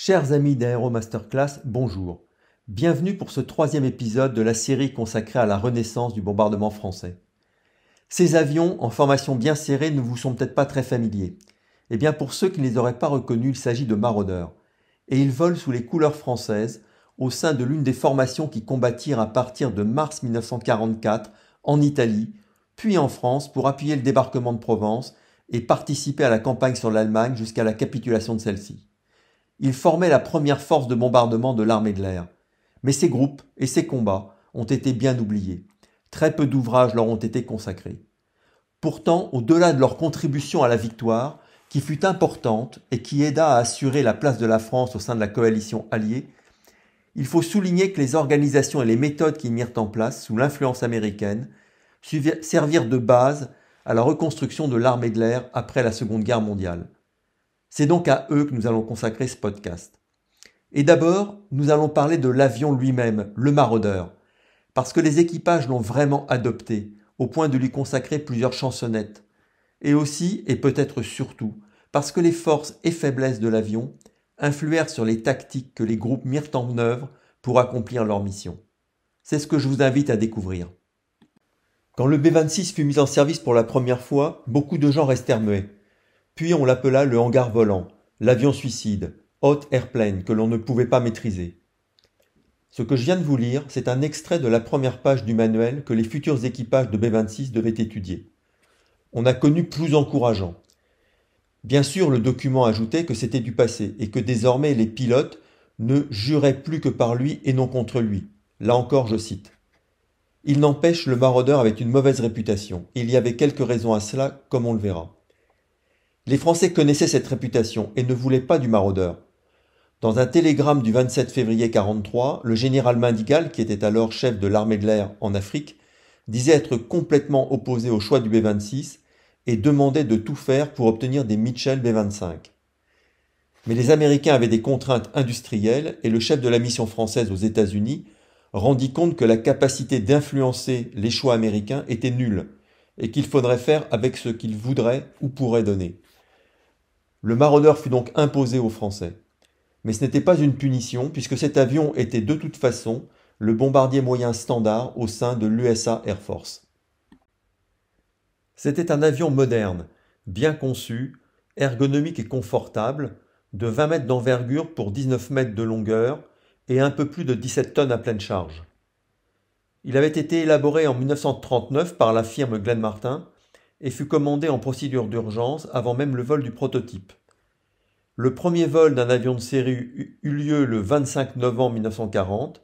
Chers amis d'Aéro Masterclass, bonjour. Bienvenue pour ce troisième épisode de la série consacrée à la renaissance du bombardement français. Ces avions, en formation bien serrée, ne vous sont peut-être pas très familiers. Eh bien, pour ceux qui ne les auraient pas reconnus, il s'agit de maraudeurs. Et ils volent sous les couleurs françaises, au sein de l'une des formations qui combattirent à partir de mars 1944 en Italie, puis en France pour appuyer le débarquement de Provence et participer à la campagne sur l'Allemagne jusqu'à la capitulation de celle-ci. Ils formaient la première force de bombardement de l'armée de l'air. Mais ces groupes et ces combats ont été bien oubliés. Très peu d'ouvrages leur ont été consacrés. Pourtant, au-delà de leur contribution à la victoire, qui fut importante et qui aida à assurer la place de la France au sein de la coalition alliée, il faut souligner que les organisations et les méthodes qu'ils mirent en place sous l'influence américaine servirent de base à la reconstruction de l'armée de l'air après la Seconde Guerre mondiale. C'est donc à eux que nous allons consacrer ce podcast. Et d'abord, nous allons parler de l'avion lui-même, le maraudeur, parce que les équipages l'ont vraiment adopté, au point de lui consacrer plusieurs chansonnettes. Et aussi, et peut-être surtout, parce que les forces et faiblesses de l'avion influèrent sur les tactiques que les groupes mirent en œuvre pour accomplir leur mission. C'est ce que je vous invite à découvrir. Quand le B-26 fut mis en service pour la première fois, beaucoup de gens restèrent muets. Puis on l'appela le hangar volant, l'avion suicide, hot airplane que l'on ne pouvait pas maîtriser. Ce que je viens de vous lire, c'est un extrait de la première page du manuel que les futurs équipages de B-26 devaient étudier. On a connu plus encourageant. Bien sûr, le document ajoutait que c'était du passé et que désormais les pilotes ne juraient plus que par lui et non contre lui. Là encore, je cite. Il n'empêche, le maraudeur avait une mauvaise réputation. Il y avait quelques raisons à cela, comme on le verra. Les Français connaissaient cette réputation et ne voulaient pas du maraudeur. Dans un télégramme du 27 février 1943, le général Mendigal, qui était alors chef de l'armée de l'air en Afrique, disait être complètement opposé au choix du B-26 et demandait de tout faire pour obtenir des Mitchell B-25. Mais les Américains avaient des contraintes industrielles et le chef de la mission française aux États-Unis rendit compte que la capacité d'influencer les choix américains était nulle et qu'il faudrait faire avec ce qu'il voudrait ou pourrait donner. Le maraudeur fut donc imposé aux Français. Mais ce n'était pas une punition, puisque cet avion était de toute façon le bombardier moyen standard au sein de l'USA Air Force. C'était un avion moderne, bien conçu, ergonomique et confortable, de 20 mètres d'envergure pour 19 mètres de longueur et un peu plus de 17 tonnes à pleine charge. Il avait été élaboré en 1939 par la firme Glenn Martin et fut commandé en procédure d'urgence avant même le vol du prototype. Le premier vol d'un avion de série eut lieu le 25 novembre 1940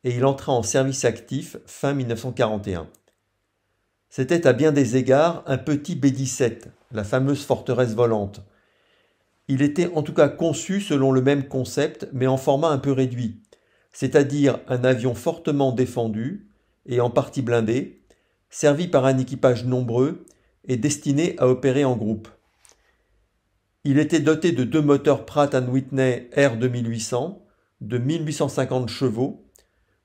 et il entra en service actif fin 1941. C'était à bien des égards un petit B-17, la fameuse forteresse volante. Il était en tout cas conçu selon le même concept mais en format un peu réduit, c'est-à-dire un avion fortement défendu et en partie blindé, servi par un équipage nombreux et destiné à opérer en groupe. Il était doté de deux moteurs Pratt & Whitney R2800 de 1850 chevaux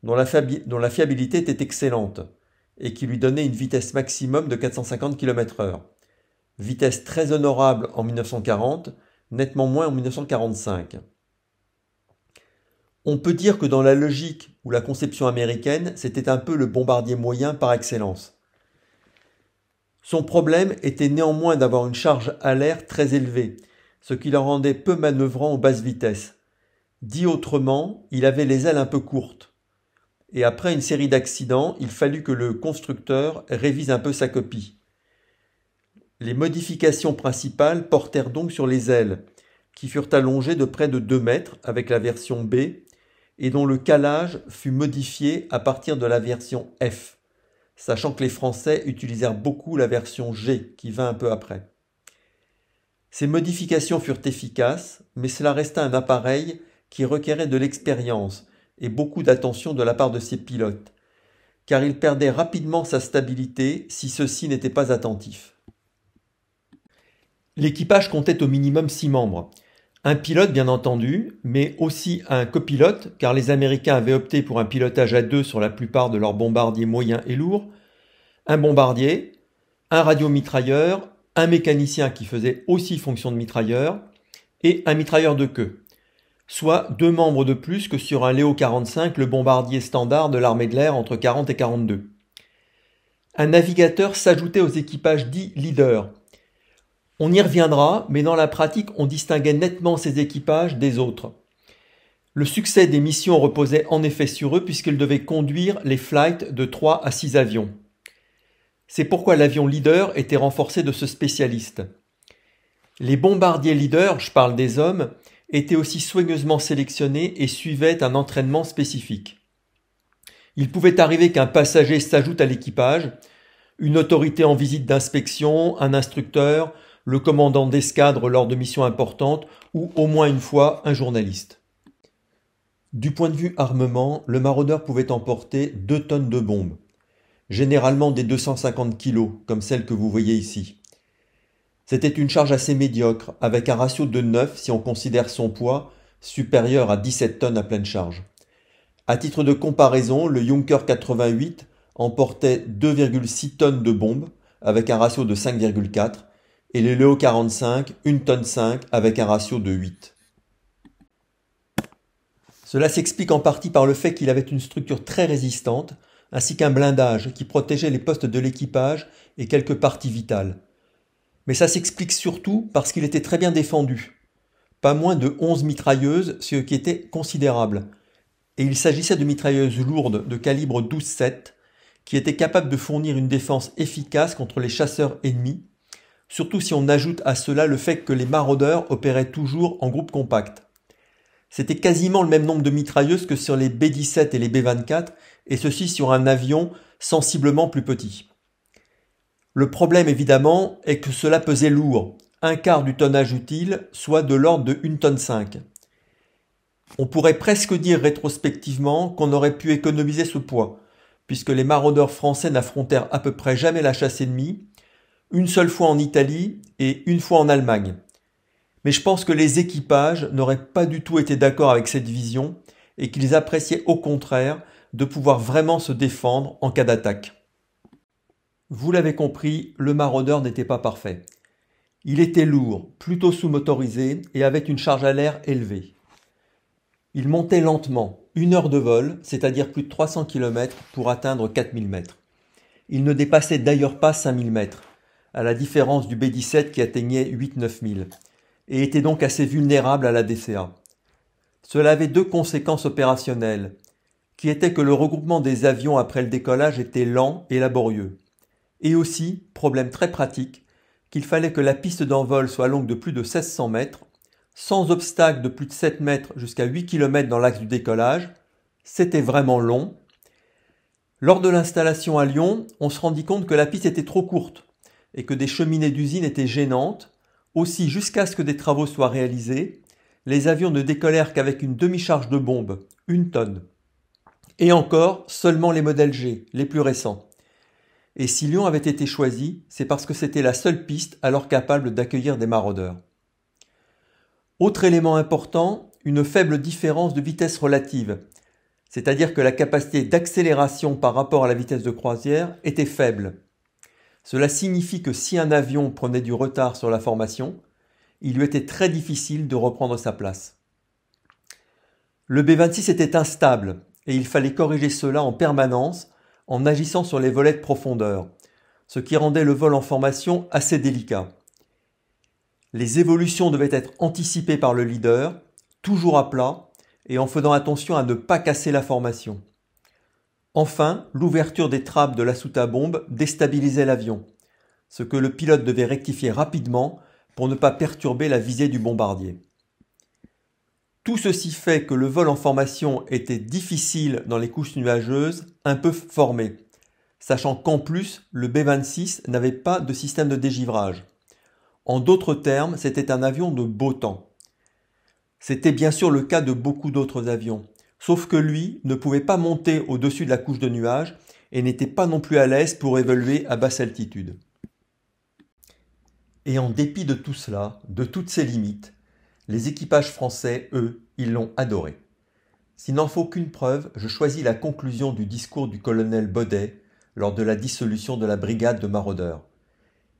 dont la fiabilité était excellente et qui lui donnait une vitesse maximum de 450 km/h. Vitesse très honorable en 1940, nettement moins en 1945. On peut dire que dans la logique ou la conception américaine, c'était un peu le bombardier moyen par excellence. Son problème était néanmoins d'avoir une charge à l'air très élevée, ce qui le rendait peu manœuvrant aux basses vitesses. Dit autrement, il avait les ailes un peu courtes. Et après une série d'accidents, il fallut que le constructeur révise un peu sa copie. Les modifications principales portèrent donc sur les ailes, qui furent allongées de près de 2 mètres avec la version B, et dont le calage fut modifié à partir de la version F, sachant que les Français utilisèrent beaucoup la version G, qui vint un peu après. Ces modifications furent efficaces, mais cela resta un appareil qui requérait de l'expérience et beaucoup d'attention de la part de ses pilotes, car il perdait rapidement sa stabilité si ceux-ci n'étaient pas attentifs. L'équipage comptait au minimum 6 membres. Un pilote bien entendu, mais aussi un copilote, car les Américains avaient opté pour un pilotage à 2 sur la plupart de leurs bombardiers moyens et lourds, un bombardier, un radiomitrailleur, un mécanicien qui faisait aussi fonction de mitrailleur, et un mitrailleur de queue. soit 2 membres de plus que sur un Léo 45, le bombardier standard de l'armée de l'air entre 40 et 42. Un navigateur s'ajoutait aux équipages dits leaders. On y reviendra, mais dans la pratique, on distinguait nettement ces équipages des autres. Le succès des missions reposait en effet sur eux puisqu'ils devaient conduire les flights de 3 à 6 avions. C'est pourquoi l'avion leader était renforcé de ce spécialiste. Les bombardiers leaders, je parle des hommes, étaient aussi soigneusement sélectionnés et suivaient un entraînement spécifique. Il pouvait arriver qu'un passager s'ajoute à l'équipage, une autorité en visite d'inspection, un instructeur, le commandant d'escadre lors de missions importantes ou au moins une fois un journaliste. Du point de vue armement, le maraudeur pouvait emporter 2 tonnes de bombes, généralement des 250 kg, comme celle que vous voyez ici. C'était une charge assez médiocre, avec un ratio de 9 si on considère son poids, supérieur à 17 tonnes à pleine charge. À titre de comparaison, le Junker 88 emportait 2,6 tonnes de bombes, avec un ratio de 5,4, et le Léo 45, 1 tonne 5, avec un ratio de 8. Cela s'explique en partie par le fait qu'il avait une structure très résistante, ainsi qu'un blindage qui protégeait les postes de l'équipage et quelques parties vitales. Mais ça s'explique surtout parce qu'il était très bien défendu. Pas moins de 11 mitrailleuses, ce qui était considérable. Et il s'agissait de mitrailleuses lourdes de calibre 12,7 qui étaient capables de fournir une défense efficace contre les chasseurs ennemis, surtout si on ajoute à cela le fait que les maraudeurs opéraient toujours en groupe compact. C'était quasiment le même nombre de mitrailleuses que sur les B-17 et les B-24, et ceci sur un avion sensiblement plus petit. Le problème évidemment est que cela pesait lourd, un quart du tonnage utile, soit de l'ordre de 1 tonne 5. On pourrait presque dire rétrospectivement qu'on aurait pu économiser ce poids, puisque les maraudeurs français n'affrontèrent à peu près jamais la chasse ennemie, une seule fois en Italie et une fois en Allemagne. Mais je pense que les équipages n'auraient pas du tout été d'accord avec cette vision et qu'ils appréciaient au contraire de pouvoir vraiment se défendre en cas d'attaque. Vous l'avez compris, le maraudeur n'était pas parfait. Il était lourd, plutôt sous-motorisé et avait une charge à l'air élevée. Il montait lentement, 1 heure de vol, c'est-à-dire plus de 300 km pour atteindre 4000 mètres. Il ne dépassait d'ailleurs pas 5000 mètres, à la différence du B-17 qui atteignait 8-9 000. Et était donc assez vulnérable à la DCA. Cela avait 2 conséquences opérationnelles, qui étaient que le regroupement des avions après le décollage était lent et laborieux. Et aussi, problème très pratique, qu'il fallait que la piste d'envol soit longue de plus de 1600 mètres, sans obstacle de plus de 7 mètres jusqu'à 8 km dans l'axe du décollage. C'était vraiment long. Lors de l'installation à Lyon, on se rendit compte que la piste était trop courte et que des cheminées d'usine étaient gênantes. Aussi, jusqu'à ce que des travaux soient réalisés, les avions ne décollèrent qu'avec une demi-charge de bombes, 1 tonne. Et encore, seulement les modèles G, les plus récents. Et si Lyon avait été choisi, c'est parce que c'était la seule piste alors capable d'accueillir des maraudeurs. Autre élément important, une faible différence de vitesse relative, c'est-à-dire que la capacité d'accélération par rapport à la vitesse de croisière était faible. Cela signifie que si un avion prenait du retard sur la formation, il lui était très difficile de reprendre sa place. Le B-26 était instable et il fallait corriger cela en permanence en agissant sur les volets de profondeur, ce qui rendait le vol en formation assez délicat. Les évolutions devaient être anticipées par le leader, toujours à plat et en faisant attention à ne pas casser la formation. Enfin, l'ouverture des trappes de la soute à bombe déstabilisait l'avion, ce que le pilote devait rectifier rapidement pour ne pas perturber la visée du bombardier. Tout ceci fait que le vol en formation était difficile dans les couches nuageuses, un peu formées, sachant qu'en plus, le B-26 n'avait pas de système de dégivrage. En d'autres termes, c'était un avion de beau temps. C'était bien sûr le cas de beaucoup d'autres avions, sauf que lui ne pouvait pas monter au-dessus de la couche de nuages et n'était pas non plus à l'aise pour évoluer à basse altitude. Et en dépit de tout cela, de toutes ces limites, les équipages français, eux, ils l'ont adoré. S'il n'en faut qu'une preuve, je choisis la conclusion du discours du colonel Baudet lors de la dissolution de la brigade de maraudeurs,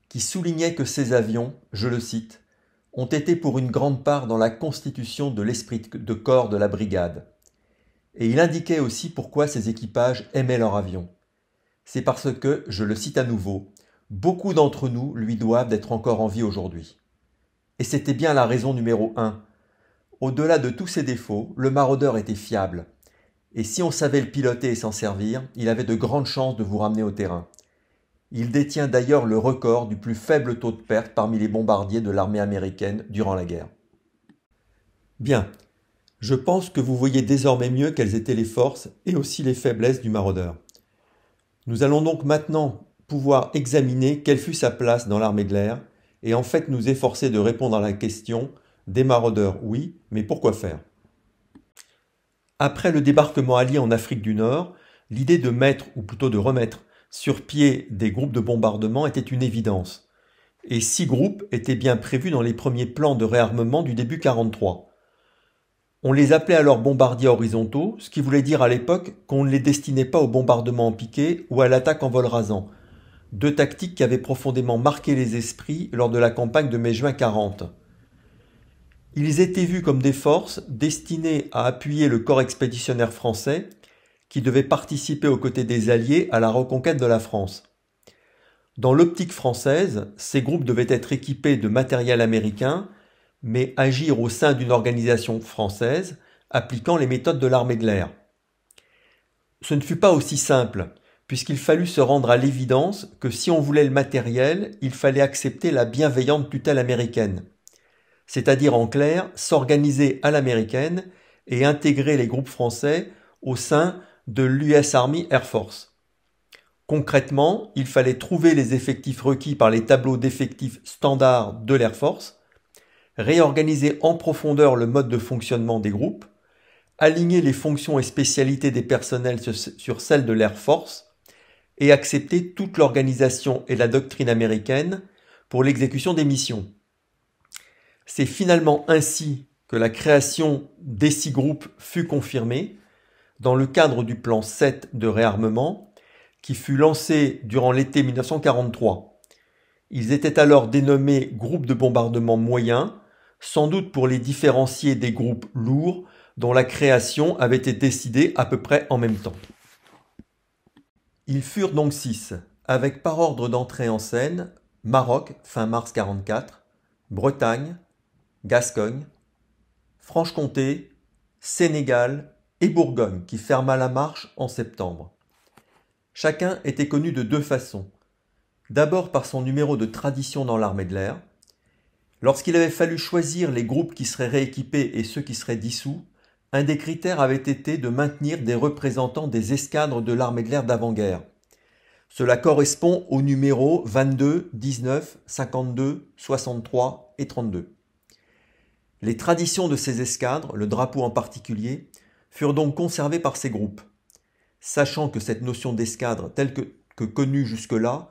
qui soulignait que ces avions, je le cite, ont été pour une grande part dans la constitution de l'esprit de corps de la brigade. Et il indiquait aussi pourquoi ces équipages aimaient leur avion. C'est parce que, je le cite à nouveau, beaucoup d'entre nous lui doivent d'être encore en vie aujourd'hui. Et c'était bien la raison numéro 1. Au-delà de tous ses défauts, le maraudeur était fiable. Et si on savait le piloter et s'en servir, il avait de grandes chances de vous ramener au terrain. Il détient d'ailleurs le record du plus faible taux de perte parmi les bombardiers de l'armée américaine durant la guerre. Bien, je pense que vous voyez désormais mieux quelles étaient les forces et aussi les faiblesses du maraudeur. Nous allons donc maintenant pouvoir examiner quelle fut sa place dans l'armée de l'air et en fait nous efforcer de répondre à la question des maraudeurs, oui, mais pourquoi faire? Après le débarquement allié en Afrique du Nord, l'idée de mettre, ou plutôt de remettre, sur pied des groupes de bombardement était une évidence. Et 6 groupes étaient bien prévus dans les premiers plans de réarmement du début 1943. On les appelait alors bombardiers horizontaux, ce qui voulait dire à l'époque qu'on ne les destinait pas au bombardement en piqué ou à l'attaque en vol rasant, deux tactiques qui avaient profondément marqué les esprits lors de la campagne de mai-juin 1940. Ils étaient vus comme des forces destinées à appuyer le corps expéditionnaire français qui devait participer aux côtés des Alliés à la reconquête de la France. Dans l'optique française, ces groupes devaient être équipés de matériel américain, mais agir au sein d'une organisation française appliquant les méthodes de l'armée de l'air. Ce ne fut pas aussi simple, puisqu'il fallut se rendre à l'évidence que si on voulait le matériel, il fallait accepter la bienveillante tutelle américaine. C'est-à-dire en clair, s'organiser à l'américaine et intégrer les groupes français au sein de l'US Army Air Force. Concrètement, il fallait trouver les effectifs requis par les tableaux d'effectifs standards de l'Air Force, réorganiser en profondeur le mode de fonctionnement des groupes, aligner les fonctions et spécialités des personnels sur celles de l'Air Force et accepter toute l'organisation et la doctrine américaine pour l'exécution des missions. C'est finalement ainsi que la création des 6 groupes fut confirmée dans le cadre du plan 7 de réarmement qui fut lancé durant l'été 1943. Ils étaient alors dénommés groupes de bombardement moyens, sans doute pour les différencier des groupes lourds dont la création avait été décidée à peu près en même temps. Ils furent donc 6, avec par ordre d'entrée en scène Maroc, fin mars 1944, Bretagne, Gascogne, Franche-Comté, Sénégal et Bourgogne qui ferma la marche en septembre. Chacun était connu de 2 façons. D'abord par son numéro de tradition dans l'armée de l'air. Lorsqu'il avait fallu choisir les groupes qui seraient rééquipés et ceux qui seraient dissous, un des critères avait été de maintenir des représentants des escadres de l'armée de l'air d'avant-guerre. Cela correspond aux numéros 22, 19, 52, 63 et 32. Les traditions de ces escadres, le drapeau en particulier, furent donc conservées par ces groupes, sachant que cette notion d'escadre, telle que connue jusque-là,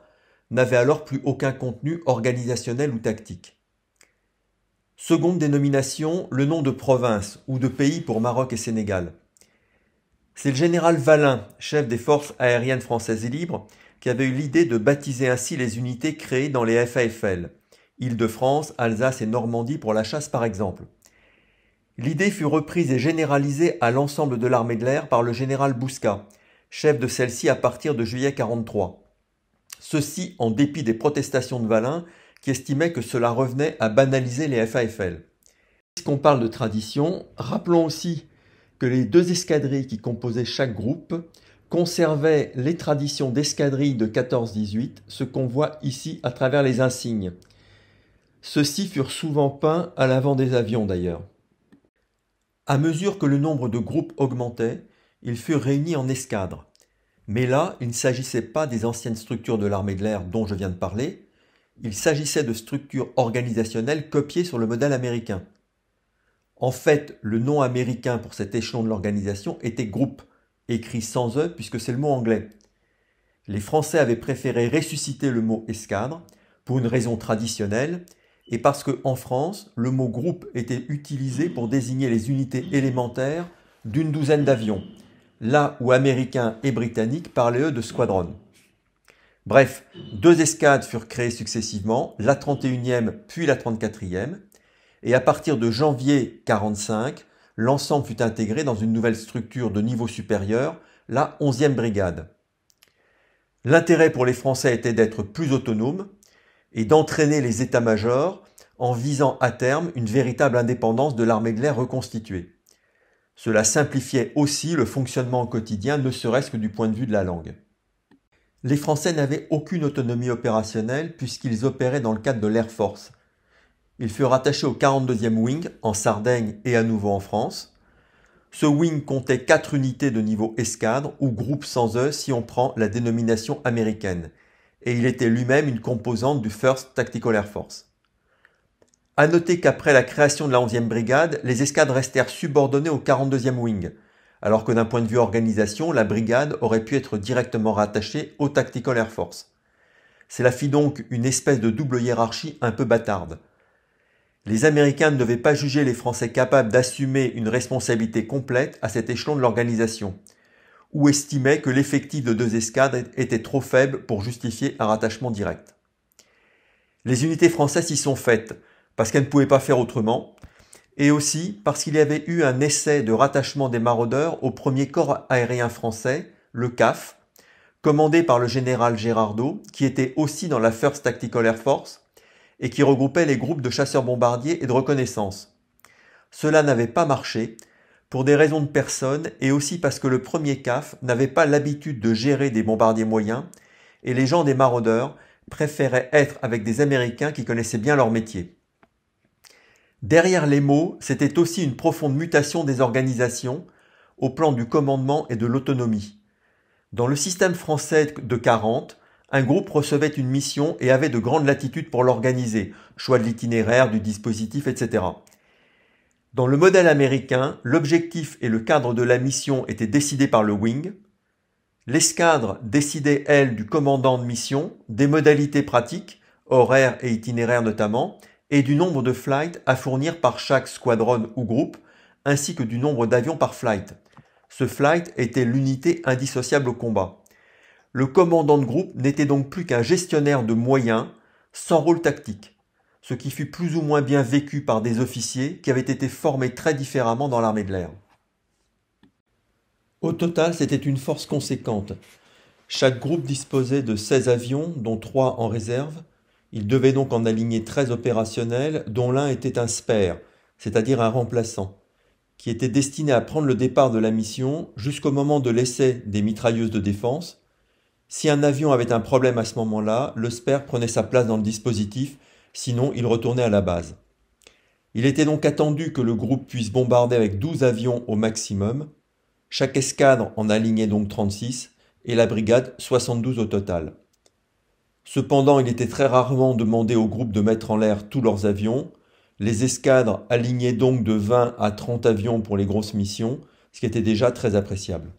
n'avait alors plus aucun contenu organisationnel ou tactique. Seconde dénomination, le nom de province ou de pays pour Maroc et Sénégal. C'est le général Valin, chef des forces aériennes françaises et libres, qui avait eu l'idée de baptiser ainsi les unités créées dans les FAFL, Île-de-France, Alsace et Normandie pour la chasse par exemple. L'idée fut reprise et généralisée à l'ensemble de l'armée de l'air par le général Bousca, chef de celle-ci à partir de juillet 1943. Ceci en dépit des protestations de Valin qui estimait que cela revenait à banaliser les FAFL. Puisqu'on parle de tradition, rappelons aussi que les 2 escadrilles qui composaient chaque groupe conservaient les traditions d'escadrilles de 14-18, ce qu'on voit ici à travers les insignes. Ceux-ci furent souvent peints à l'avant des avions d'ailleurs. À mesure que le nombre de groupes augmentait, ils furent réunis en escadres. Mais là, il ne s'agissait pas des anciennes structures de l'armée de l'air dont je viens de parler, il s'agissait de structures organisationnelles copiées sur le modèle américain. En fait, le nom américain pour cet échelon de l'organisation était groupe, écrit sans E puisque c'est le mot anglais. Les Français avaient préféré ressusciter le mot escadre pour une raison traditionnelle et parce qu'en France, le mot groupe était utilisé pour désigner les unités élémentaires d'une douzaine d'avions, là où Américains et Britanniques parlaient eux de squadron. Bref, 2 escadres furent créées successivement, la 31e puis la 34e, et à partir de janvier 1945, l'ensemble fut intégré dans une nouvelle structure de niveau supérieur, la 11e brigade. L'intérêt pour les Français était d'être plus autonomes et d'entraîner les états-majors en visant à terme une véritable indépendance de l'armée de l'air reconstituée. Cela simplifiait aussi le fonctionnement au quotidien, ne serait-ce que du point de vue de la langue. Les Français n'avaient aucune autonomie opérationnelle puisqu'ils opéraient dans le cadre de l'Air Force. Ils furent rattachés au 42e Wing en Sardaigne et à nouveau en France. Ce wing comptait 4 unités de niveau escadre ou groupe sans E si on prend la dénomination américaine, et il était lui-même une composante du 1st Tactical Air Force. À noter qu'après la création de la 11e brigade, les escadres restèrent subordonnées au 42e Wing, alors que d'un point de vue organisation, la brigade aurait pu être directement rattachée au Tactical Air Force. Cela fit donc une espèce de double hiérarchie un peu bâtarde. Les Américains ne devaient pas juger les Français capables d'assumer une responsabilité complète à cet échelon de l'organisation, ou estimaient que l'effectif de 2 escadres était trop faible pour justifier un rattachement direct. Les unités françaises s'y sont faites, parce qu'elles ne pouvaient pas faire autrement, et aussi parce qu'il y avait eu un essai de rattachement des maraudeurs au premier corps aérien français, le CAF, commandé par le général Gérardot, qui était aussi dans la 1st Tactical Air Force, et qui regroupait les groupes de chasseurs-bombardiers et de reconnaissance. Cela n'avait pas marché, pour des raisons de personnes et aussi parce que le premier CAF n'avait pas l'habitude de gérer des bombardiers moyens, et les gens des maraudeurs préféraient être avec des Américains qui connaissaient bien leur métier. Derrière les mots, c'était aussi une profonde mutation des organisations, au plan du commandement et de l'autonomie. Dans le système français de 40, un groupe recevait une mission et avait de grandes latitudes pour l'organiser, choix de l'itinéraire, du dispositif, etc. Dans le modèle américain, l'objectif et le cadre de la mission étaient décidés par le Wing. L'escadre décidait, elle, du commandant de mission, des modalités pratiques, horaires et itinéraires notamment, et du nombre de flights à fournir par chaque squadron ou groupe, ainsi que du nombre d'avions par flight. Ce flight était l'unité indissociable au combat. Le commandant de groupe n'était donc plus qu'un gestionnaire de moyens, sans rôle tactique, ce qui fut plus ou moins bien vécu par des officiers qui avaient été formés très différemment dans l'armée de l'air. Au total, c'était une force conséquente. Chaque groupe disposait de 16 avions, dont 3 en réserve. Il devait donc en aligner 13 opérationnels, dont l'un était un spare, c'est-à-dire un remplaçant, qui était destiné à prendre le départ de la mission jusqu'au moment de l'essai des mitrailleuses de défense. Si un avion avait un problème à ce moment-là, le spare prenait sa place dans le dispositif, sinon il retournait à la base. Il était donc attendu que le groupe puisse bombarder avec 12 avions au maximum. Chaque escadre en alignait donc 36 et la brigade 72 au total. Cependant, il était très rarement demandé au groupe de mettre en l'air tous leurs avions. Les escadres alignaient donc de 20 à 30 avions pour les grosses missions, ce qui était déjà très appréciable.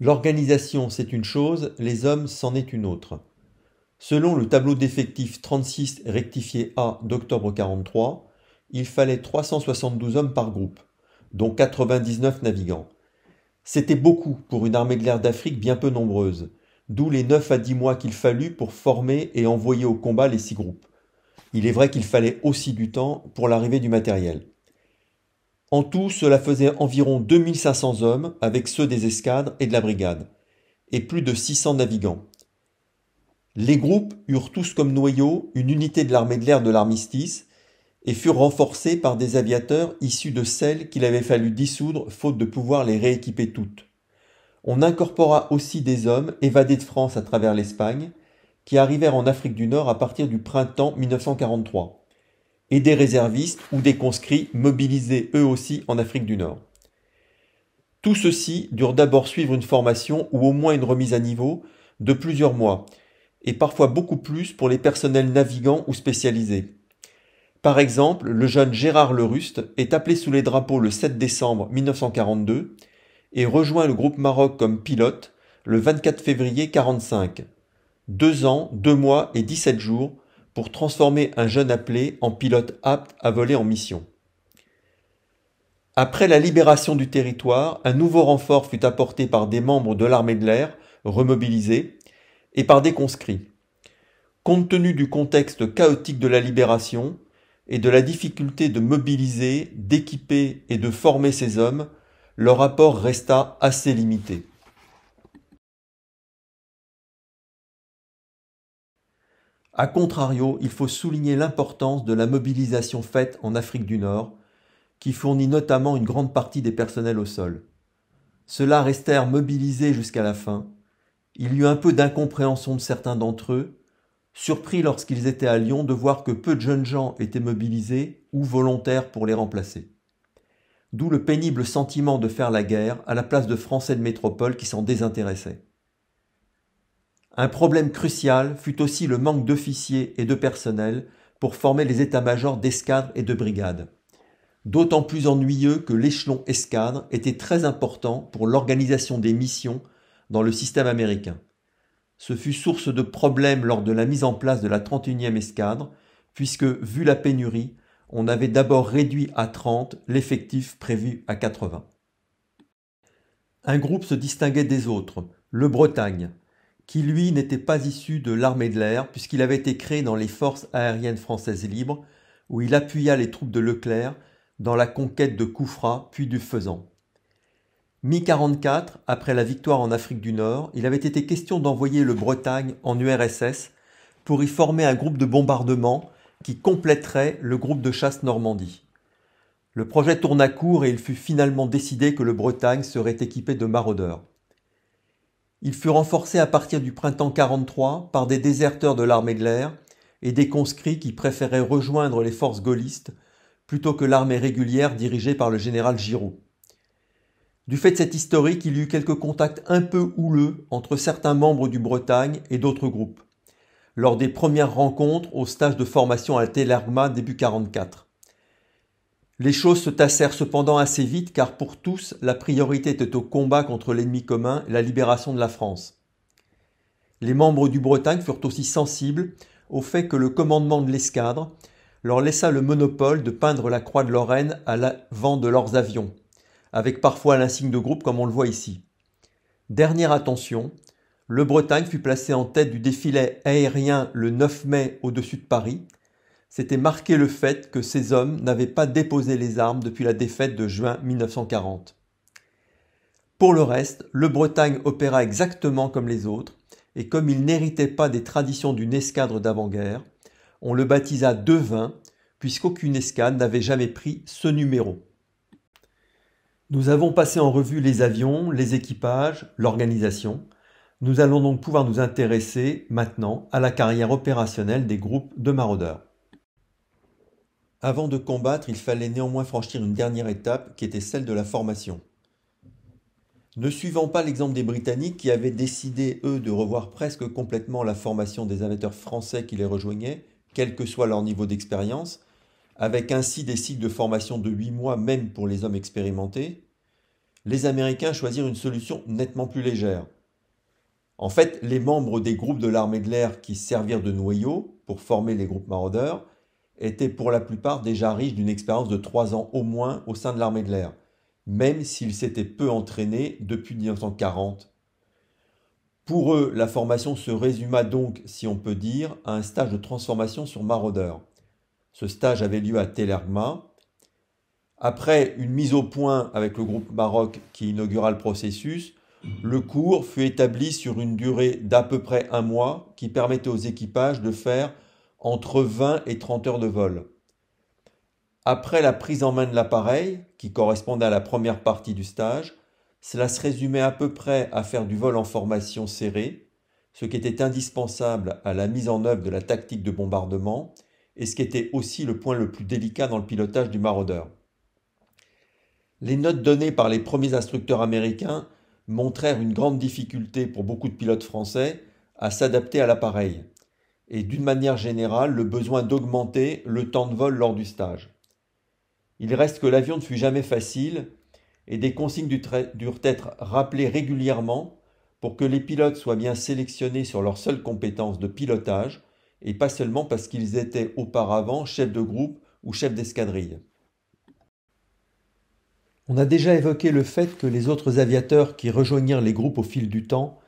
L'organisation, c'est une chose, les hommes, c'en est une autre. Selon le tableau d'effectifs 36 rectifié A d'octobre 43, il fallait 372 hommes par groupe, dont 99 navigants. C'était beaucoup pour une armée de l'air d'Afrique bien peu nombreuse, d'où les 9 à 10 mois qu'il fallut pour former et envoyer au combat les 6 groupes. Il est vrai qu'il fallait aussi du temps pour l'arrivée du matériel. En tout, cela faisait environ 2500 hommes avec ceux des escadres et de la brigade, et plus de 600 navigants. Les groupes eurent tous comme noyau une unité de l'armée de l'air de l'armistice et furent renforcés par des aviateurs issus de celles qu'il avait fallu dissoudre faute de pouvoir les rééquiper toutes. On incorpora aussi des hommes évadés de France à travers l'Espagne qui arrivèrent en Afrique du Nord à partir du printemps 1943. Et des réservistes ou des conscrits mobilisés eux aussi en Afrique du Nord. Tout ceci durent d'abord suivre une formation ou au moins une remise à niveau de plusieurs mois, et parfois beaucoup plus pour les personnels navigants ou spécialisés. Par exemple, le jeune Gérard Leruste est appelé sous les drapeaux le 7 décembre 1942 et rejoint le groupe Maroc comme pilote le 24 février 1945. 2 ans, 2 mois et 17 jours pour transformer un jeune appelé en pilote apte à voler en mission. Après la libération du territoire, un nouveau renfort fut apporté par des membres de l'armée de l'air, remobilisés, et par des conscrits. Compte tenu du contexte chaotique de la libération, et de la difficulté de mobiliser, d'équiper et de former ces hommes, leur apport resta assez limité. A contrario, il faut souligner l'importance de la mobilisation faite en Afrique du Nord, qui fournit notamment une grande partie des personnels au sol. Ceux-là restèrent mobilisés jusqu'à la fin. Il y eut un peu d'incompréhension de certains d'entre eux, surpris lorsqu'ils étaient à Lyon de voir que peu de jeunes gens étaient mobilisés ou volontaires pour les remplacer. D'où le pénible sentiment de faire la guerre à la place de Français de métropole qui s'en désintéressaient. Un problème crucial fut aussi le manque d'officiers et de personnel pour former les états-majors d'escadre et de brigade. D'autant plus ennuyeux que l'échelon escadre était très important pour l'organisation des missions dans le système américain. Ce fut source de problèmes lors de la mise en place de la 31e escadre, puisque, vu la pénurie, on avait d'abord réduit à 30 l'effectif prévu à 80. Un groupe se distinguait des autres, le Bretagne, qui lui n'était pas issu de l'armée de l'air puisqu'il avait été créé dans les forces aériennes françaises libres où il appuya les troupes de Leclerc dans la conquête de Koufra puis du Faisan. Mi-44, après la victoire en Afrique du Nord, il avait été question d'envoyer le Bretagne en URSS pour y former un groupe de bombardement qui compléterait le groupe de chasse Normandie. Le projet tourna court et il fut finalement décidé que le Bretagne serait équipé de maraudeurs. Il fut renforcé à partir du printemps 43 par des déserteurs de l'armée de l'air et des conscrits qui préféraient rejoindre les forces gaullistes plutôt que l'armée régulière dirigée par le général Giraud. Du fait de cette historique, il y eut quelques contacts un peu houleux entre certains membres du Bretagne et d'autres groupes, lors des premières rencontres au stage de formation à Tellergma début 44. Les choses se tassèrent cependant assez vite car pour tous, la priorité était au combat contre l'ennemi commun et la libération de la France. Les membres du Bretagne furent aussi sensibles au fait que le commandement de l'escadre leur laissa le monopole de peindre la croix de Lorraine à l'avant de leurs avions, avec parfois l'insigne de groupe comme on le voit ici. Dernière attention, le Bretagne fut placé en tête du défilé aérien le 9 mai au-dessus de Paris. C'était marqué le fait que ces hommes n'avaient pas déposé les armes depuis la défaite de juin 1940. Pour le reste, le Bretagne opéra exactement comme les autres, et comme il n'héritait pas des traditions d'une escadre d'avant-guerre, on le baptisa Devin, puisqu'aucune escadre n'avait jamais pris ce numéro. Nous avons passé en revue les avions, les équipages, l'organisation. Nous allons donc pouvoir nous intéresser maintenant à la carrière opérationnelle des groupes de maraudeurs. Avant de combattre, il fallait néanmoins franchir une dernière étape qui était celle de la formation. Ne suivant pas l'exemple des Britanniques qui avaient décidé, eux, de revoir presque complètement la formation des aviateurs français qui les rejoignaient, quel que soit leur niveau d'expérience, avec ainsi des cycles de formation de 8 mois même pour les hommes expérimentés, les Américains choisirent une solution nettement plus légère. En fait, les membres des groupes de l'armée de l'air qui servirent de noyau pour former les groupes maraudeurs étaient pour la plupart déjà riches d'une expérience de 3 ans au moins au sein de l'armée de l'air, même s'ils s'étaient peu entraînés depuis 1940. Pour eux, la formation se résuma donc, si on peut dire, à un stage de transformation sur maraudeurs. Ce stage avait lieu à Tellergma. Après une mise au point avec le groupe Maroc qui inaugura le processus, le cours fut établi sur une durée d'à peu près 1 mois qui permettait aux équipages de faire entre 20 et 30 heures de vol. Après la prise en main de l'appareil, qui correspondait à la première partie du stage, cela se résumait à peu près à faire du vol en formation serrée, ce qui était indispensable à la mise en œuvre de la tactique de bombardement et ce qui était aussi le point le plus délicat dans le pilotage du maraudeur. Les notes données par les premiers instructeurs américains montrèrent une grande difficulté pour beaucoup de pilotes français à s'adapter à l'appareil, et d'une manière générale le besoin d'augmenter le temps de vol lors du stage. Il reste que l'avion ne fut jamais facile et des consignes durent être rappelées régulièrement pour que les pilotes soient bien sélectionnés sur leurs seules compétences de pilotage et pas seulement parce qu'ils étaient auparavant chefs de groupe ou chefs d'escadrille. On a déjà évoqué le fait que les autres aviateurs qui rejoignirent les groupes au fil du temps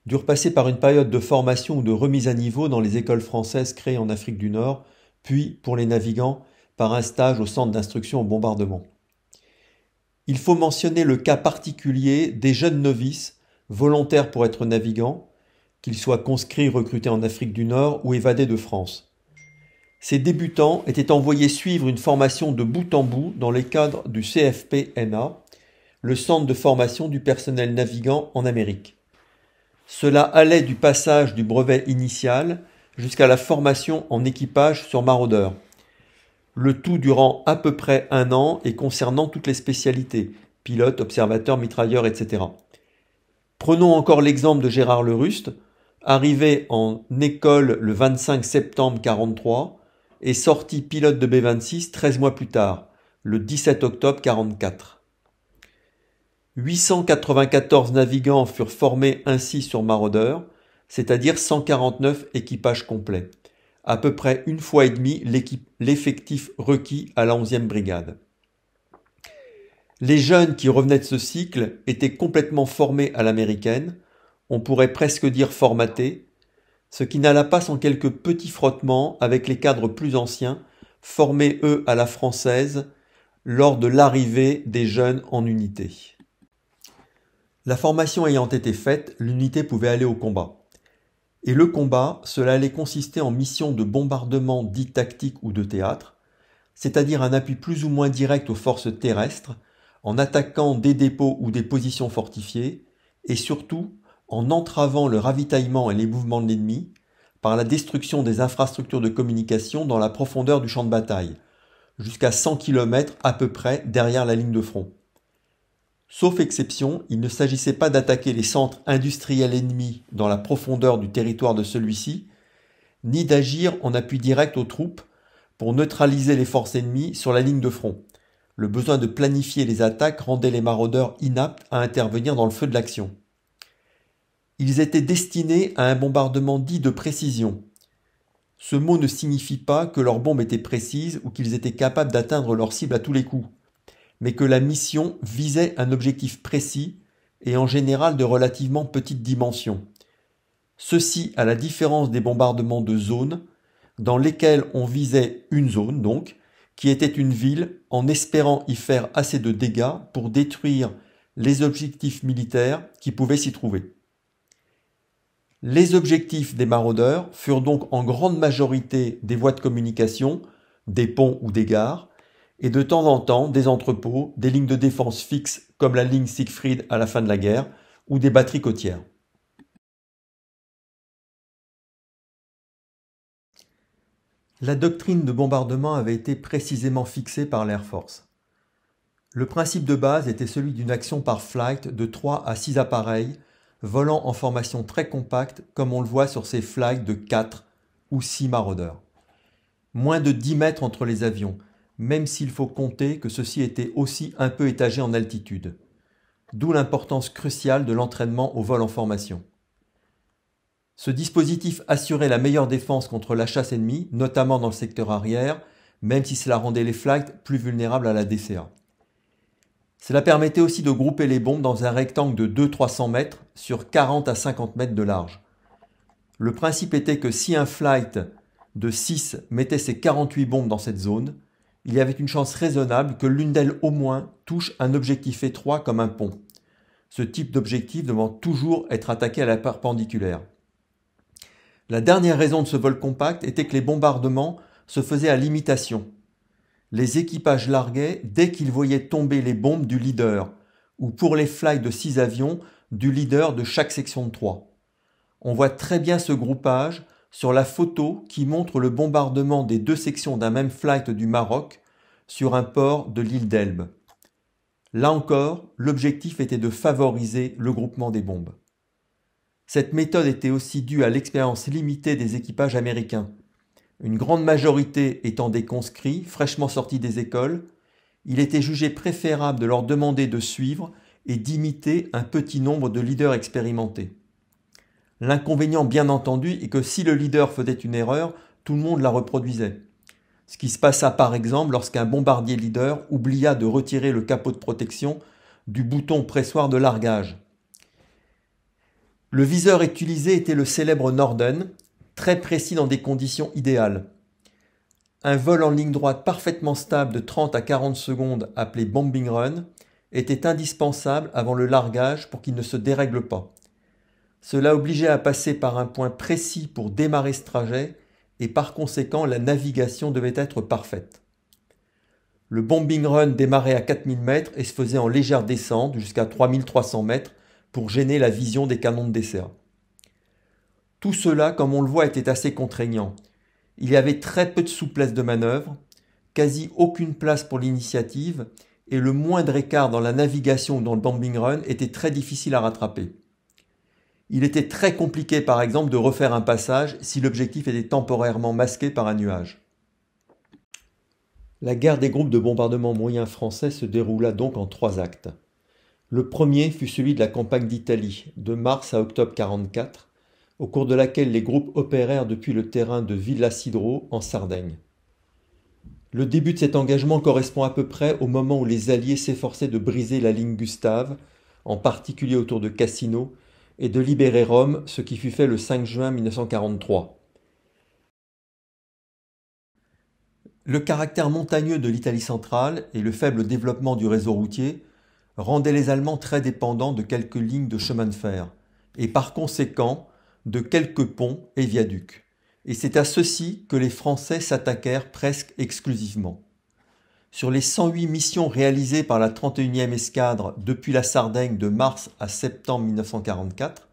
durent passer par une période de formation ou de remise à niveau dans les écoles françaises créées en Afrique du Nord, puis pour les navigants par un stage au centre d'instruction au bombardement. Il faut mentionner le cas particulier des jeunes novices volontaires pour être navigants, qu'ils soient conscrits, recrutés en Afrique du Nord ou évadés de France. Ces débutants étaient envoyés suivre une formation de bout en bout dans les cadres du CFP-NA, le centre de formation du personnel navigant en Amérique. Cela allait du passage du brevet initial jusqu'à la formation en équipage sur maraudeur. Le tout durant à peu près 1 an et concernant toutes les spécialités, pilote, observateur, mitrailleur, etc. Prenons encore l'exemple de Gérard Leruste, arrivé en école le 25 septembre 1943 et sorti pilote de B-26 13 mois plus tard, le 17 octobre 1944. 894 navigants furent formés ainsi sur maraudeur, c'est-à-dire 149 équipages complets, à peu près 1,5 fois l'effectif requis à la 11e brigade. Les jeunes qui revenaient de ce cycle étaient complètement formés à l'américaine, on pourrait presque dire formatés, ce qui n'alla pas sans quelques petits frottements avec les cadres plus anciens, formés eux à la française, lors de l'arrivée des jeunes en unité. La formation ayant été faite, l'unité pouvait aller au combat. Et le combat, cela allait consister en mission de bombardement dit tactique ou de théâtre, c'est-à-dire un appui plus ou moins direct aux forces terrestres, en attaquant des dépôts ou des positions fortifiées, et surtout en entravant le ravitaillement et les mouvements de l'ennemi par la destruction des infrastructures de communication dans la profondeur du champ de bataille, jusqu'à 100 km à peu près derrière la ligne de front. Sauf exception, il ne s'agissait pas d'attaquer les centres industriels ennemis dans la profondeur du territoire de celui-ci, ni d'agir en appui direct aux troupes pour neutraliser les forces ennemies sur la ligne de front. Le besoin de planifier les attaques rendait les maraudeurs inaptes à intervenir dans le feu de l'action. Ils étaient destinés à un bombardement dit de précision. Ce mot ne signifie pas que leurs bombes étaient précises ou qu'ils étaient capables d'atteindre leur cible à tous les coups, mais que la mission visait un objectif précis et en général de relativement petite dimension. Ceci à la différence des bombardements de zone, dans lesquels on visait une zone donc, qui était une ville, en espérant y faire assez de dégâts pour détruire les objectifs militaires qui pouvaient s'y trouver. Les objectifs des maraudeurs furent donc en grande majorité des voies de communication, des ponts ou des gares, et de temps en temps des entrepôts, des lignes de défense fixes comme la ligne Siegfried à la fin de la guerre, ou des batteries côtières. La doctrine de bombardement avait été précisément fixée par l'Air Force. Le principe de base était celui d'une action par flight de 3 à 6 appareils, volant en formation très compacte comme on le voit sur ces flights de 4 ou 6 maraudeurs. Moins de 10 mètres entre les avions, même s'il faut compter que ceux-ci étaient aussi un peu étagés en altitude. D'où l'importance cruciale de l'entraînement au vol en formation. Ce dispositif assurait la meilleure défense contre la chasse ennemie, notamment dans le secteur arrière, même si cela rendait les flights plus vulnérables à la DCA. Cela permettait aussi de grouper les bombes dans un rectangle de 200-300 mètres sur 40 à 50 mètres de large. Le principe était que si un flight de 6 mettait ses 48 bombes dans cette zone, il y avait une chance raisonnable que l'une d'elles au moins touche un objectif étroit comme un pont. Ce type d'objectif devant toujours être attaqué à la perpendiculaire. La dernière raison de ce vol compact était que les bombardements se faisaient à l'imitation. Les équipages larguaient dès qu'ils voyaient tomber les bombes du leader, ou pour les flights de 6 avions, du leader de chaque section de 3. On voit très bien ce groupage sur la photo qui montre le bombardement des 2 sections d'un même flight du Maroc sur un port de l'île d'Elbe. Là encore, l'objectif était de favoriser le groupement des bombes. Cette méthode était aussi due à l'expérience limitée des équipages américains. Une grande majorité étant des conscrits fraîchement sortis des écoles, il était jugé préférable de leur demander de suivre et d'imiter un petit nombre de leaders expérimentés. L'inconvénient bien entendu est que si le leader faisait une erreur, tout le monde la reproduisait. Ce qui se passa par exemple lorsqu'un bombardier leader oublia de retirer le capot de protection du bouton pressoir de largage. Le viseur utilisé était le célèbre Norden, très précis dans des conditions idéales. Un vol en ligne droite parfaitement stable de 30 à 40 secondes appelé bombing run était indispensable avant le largage pour qu'il ne se dérègle pas. Cela obligeait à passer par un point précis pour démarrer ce trajet et par conséquent la navigation devait être parfaite. Le bombing run démarrait à 4000 mètres et se faisait en légère descente jusqu'à 3300 mètres pour gêner la vision des canons de DCA. Tout cela, comme on le voit, était assez contraignant. Il y avait très peu de souplesse de manœuvre, quasi aucune place pour l'initiative et le moindre écart dans la navigation ou dans le bombing run était très difficile à rattraper. Il était très compliqué par exemple de refaire un passage si l'objectif était temporairement masqué par un nuage. La guerre des groupes de bombardement moyens français se déroula donc en 3 actes. Le premier fut celui de la campagne d'Italie, de mars à octobre 1944, au cours de laquelle les groupes opérèrent depuis le terrain de Villa Sidro en Sardaigne. Le début de cet engagement correspond à peu près au moment où les Alliés s'efforçaient de briser la ligne Gustave, en particulier autour de Cassino, et de libérer Rome, ce qui fut fait le 5 juin 1943. Le caractère montagneux de l'Italie centrale et le faible développement du réseau routier rendaient les Allemands très dépendants de quelques lignes de chemin de fer, et par conséquent de quelques ponts et viaducs. Et c'est à ceux-ci que les Français s'attaquèrent presque exclusivement. Sur les 108 missions réalisées par la 31e escadre depuis la Sardaigne de mars à septembre 1944,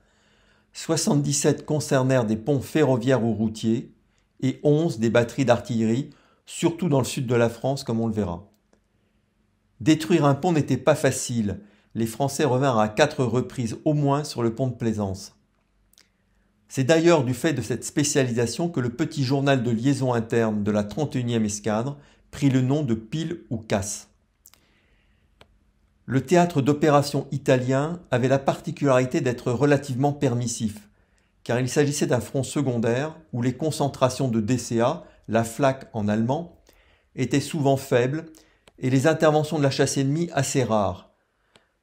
77 concernèrent des ponts ferroviaires ou routiers et 11 des batteries d'artillerie, surtout dans le sud de la France comme on le verra. Détruire un pont n'était pas facile, les Français revinrent à 4 reprises au moins sur le pont de Plaisance. C'est d'ailleurs du fait de cette spécialisation que le petit journal de liaison interne de la 31e escadre prit le nom de Pile ou Casse. Le théâtre d'opération italien avait la particularité d'être relativement permissif, car il s'agissait d'un front secondaire où les concentrations de DCA, la flak en allemand, étaient souvent faibles et les interventions de la chasse ennemie assez rares.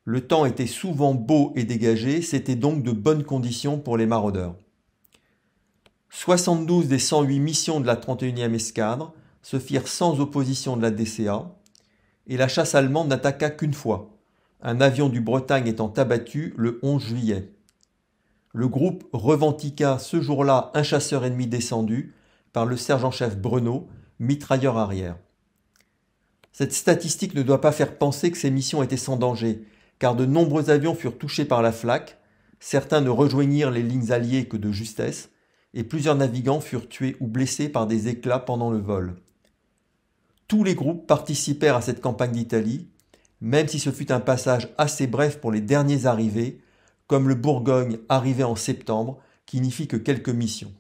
Le temps était souvent beau et dégagé, c'était donc de bonnes conditions pour les maraudeurs. 72 des 108 missions de la 31e escadre se firent sans opposition de la DCA, et la chasse allemande n'attaqua qu'une fois, un avion du Bretagne étant abattu le 11 juillet. Le groupe revendiqua ce jour-là un chasseur ennemi descendu par le sergent-chef Brenaud, mitrailleur arrière. Cette statistique ne doit pas faire penser que ces missions étaient sans danger, car de nombreux avions furent touchés par la flak, certains ne rejoignirent les lignes alliées que de justesse, et plusieurs navigants furent tués ou blessés par des éclats pendant le vol. Tous les groupes participèrent à cette campagne d'Italie, même si ce fut un passage assez bref pour les derniers arrivés, comme le Bourgogne arrivé en septembre, qui n'y fit que quelques missions.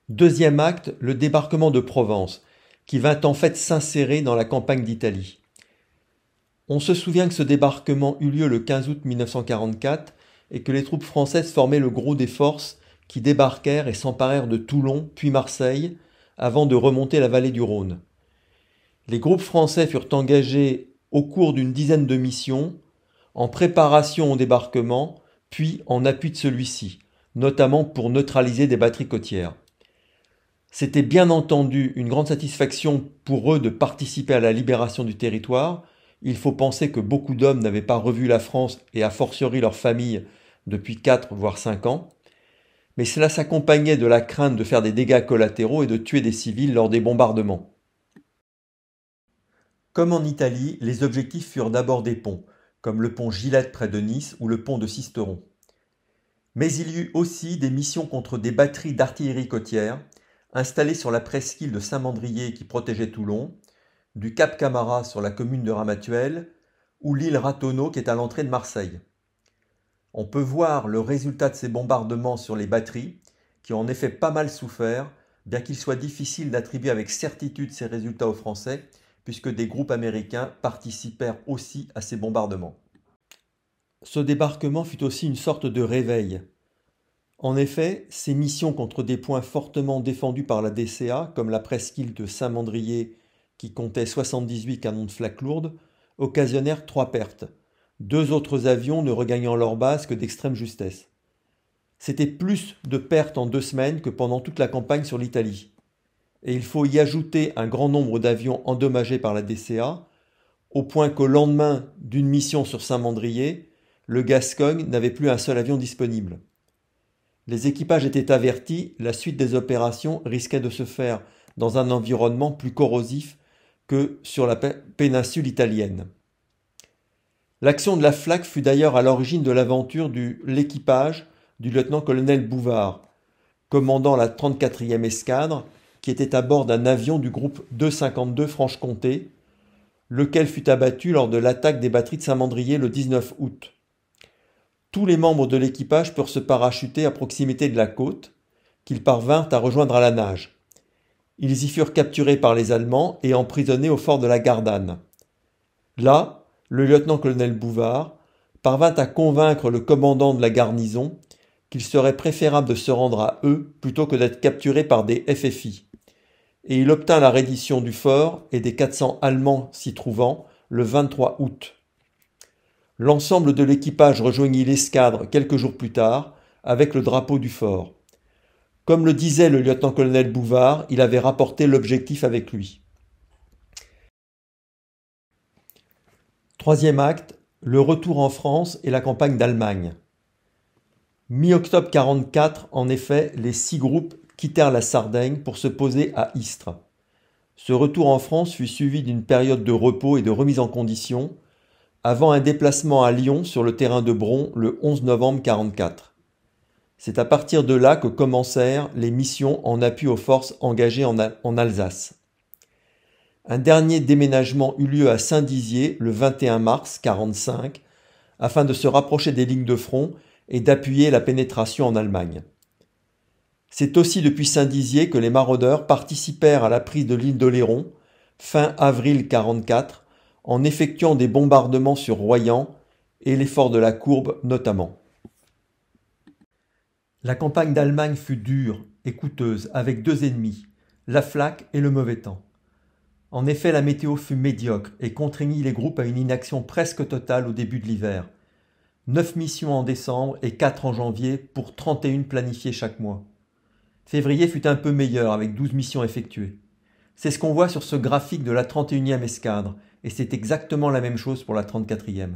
Deuxième acte, le débarquement de Provence, qui vint en fait s'insérer dans la campagne d'Italie. On se souvient que ce débarquement eut lieu le 15 août 1944 et que les troupes françaises formaient le gros des forces qui débarquèrent et s'emparèrent de Toulon puis Marseille avant de remonter la vallée du Rhône. Les groupes français furent engagés au cours d'une dizaine de missions, en préparation au débarquement, puis en appui de celui-ci, notamment pour neutraliser des batteries côtières. C'était bien entendu une grande satisfaction pour eux de participer à la libération du territoire. Il faut penser que beaucoup d'hommes n'avaient pas revu la France et a fortiori leur famille depuis 4 voire 5 ans. Mais cela s'accompagnait de la crainte de faire des dégâts collatéraux et de tuer des civils lors des bombardements. Comme en Italie, les objectifs furent d'abord des ponts, comme le pont Gillette près de Nice ou le pont de Sisteron. Mais il y eut aussi des missions contre des batteries d'artillerie côtière, installées sur la presqu'île de Saint-Mandrier qui protégeait Toulon, du Cap Camara sur la commune de Ramatuelle, ou l'île Ratonneau qui est à l'entrée de Marseille. On peut voir le résultat de ces bombardements sur les batteries, qui ont en effet pas mal souffert, bien qu'il soit difficile d'attribuer avec certitude ces résultats aux Français, puisque des groupes américains participèrent aussi à ces bombardements. Ce débarquement fut aussi une sorte de réveil. En effet, ces missions contre des points fortement défendus par la DCA, comme la presqu'île de Saint-Mandrier, qui comptait 78 canons de flak lourde, occasionnèrent 3 pertes, 2 autres avions ne regagnant leur base que d'extrême justesse. C'était plus de pertes en 2 semaines que pendant toute la campagne sur l'Italie. et il faut y ajouter un grand nombre d'avions endommagés par la DCA, au point qu'au lendemain d'une mission sur Saint-Mandrier, le Gascogne n'avait plus un seul avion disponible. Les équipages étaient avertis, la suite des opérations risquait de se faire dans un environnement plus corrosif que sur la péninsule italienne. L'action de la Flak fut d'ailleurs à l'origine de l'aventure de l'équipage du lieutenant-colonel Bouvard, commandant la 34e escadre, qui était à bord d'un avion du groupe 252 Franche-Comté, lequel fut abattu lors de l'attaque des batteries de Saint-Mandrier le 19 août. Tous les membres de l'équipage purent se parachuter à proximité de la côte, qu'ils parvinrent à rejoindre à la nage. Ils y furent capturés par les Allemands et emprisonnés au fort de la Gardanne. Là, le lieutenant-colonel Bouvard parvint à convaincre le commandant de la garnison qu'il serait préférable de se rendre à eux plutôt que d'être capturé par des FFI. Et il obtint la reddition du fort et des 400 Allemands s'y trouvant le 23 août. L'ensemble de l'équipage rejoignit l'escadre quelques jours plus tard avec le drapeau du fort. Comme le disait le lieutenant-colonel Bouvard, il avait rapporté l'objectif avec lui. Troisième acte, le retour en France et la campagne d'Allemagne. Mi-octobre 1944, en effet, les 6 groupes quittèrent la Sardaigne pour se poser à Istres. Ce retour en France fut suivi d'une période de repos et de remise en condition, avant un déplacement à Lyon sur le terrain de Bron le 11 novembre 1944. C'est à partir de là que commencèrent les missions en appui aux forces engagées en Alsace. Un dernier déménagement eut lieu à Saint-Dizier le 21 mars 1945, afin de se rapprocher des lignes de front et d'appuyer la pénétration en Allemagne. C'est aussi depuis Saint-Dizier que les maraudeurs participèrent à la prise de l'île d'Oléron, fin avril 1944, en effectuant des bombardements sur Royan et les forts de la Courbe notamment. La campagne d'Allemagne fut dure et coûteuse avec 2 ennemis, la Flak et le mauvais temps. En effet, la météo fut médiocre et contraignit les groupes à une inaction presque totale au début de l'hiver. 9 missions en décembre et 4 en janvier pour 31 planifiées chaque mois. Février fut un peu meilleur avec 12 missions effectuées. C'est ce qu'on voit sur ce graphique de la 31e escadre, et c'est exactement la même chose pour la 34e.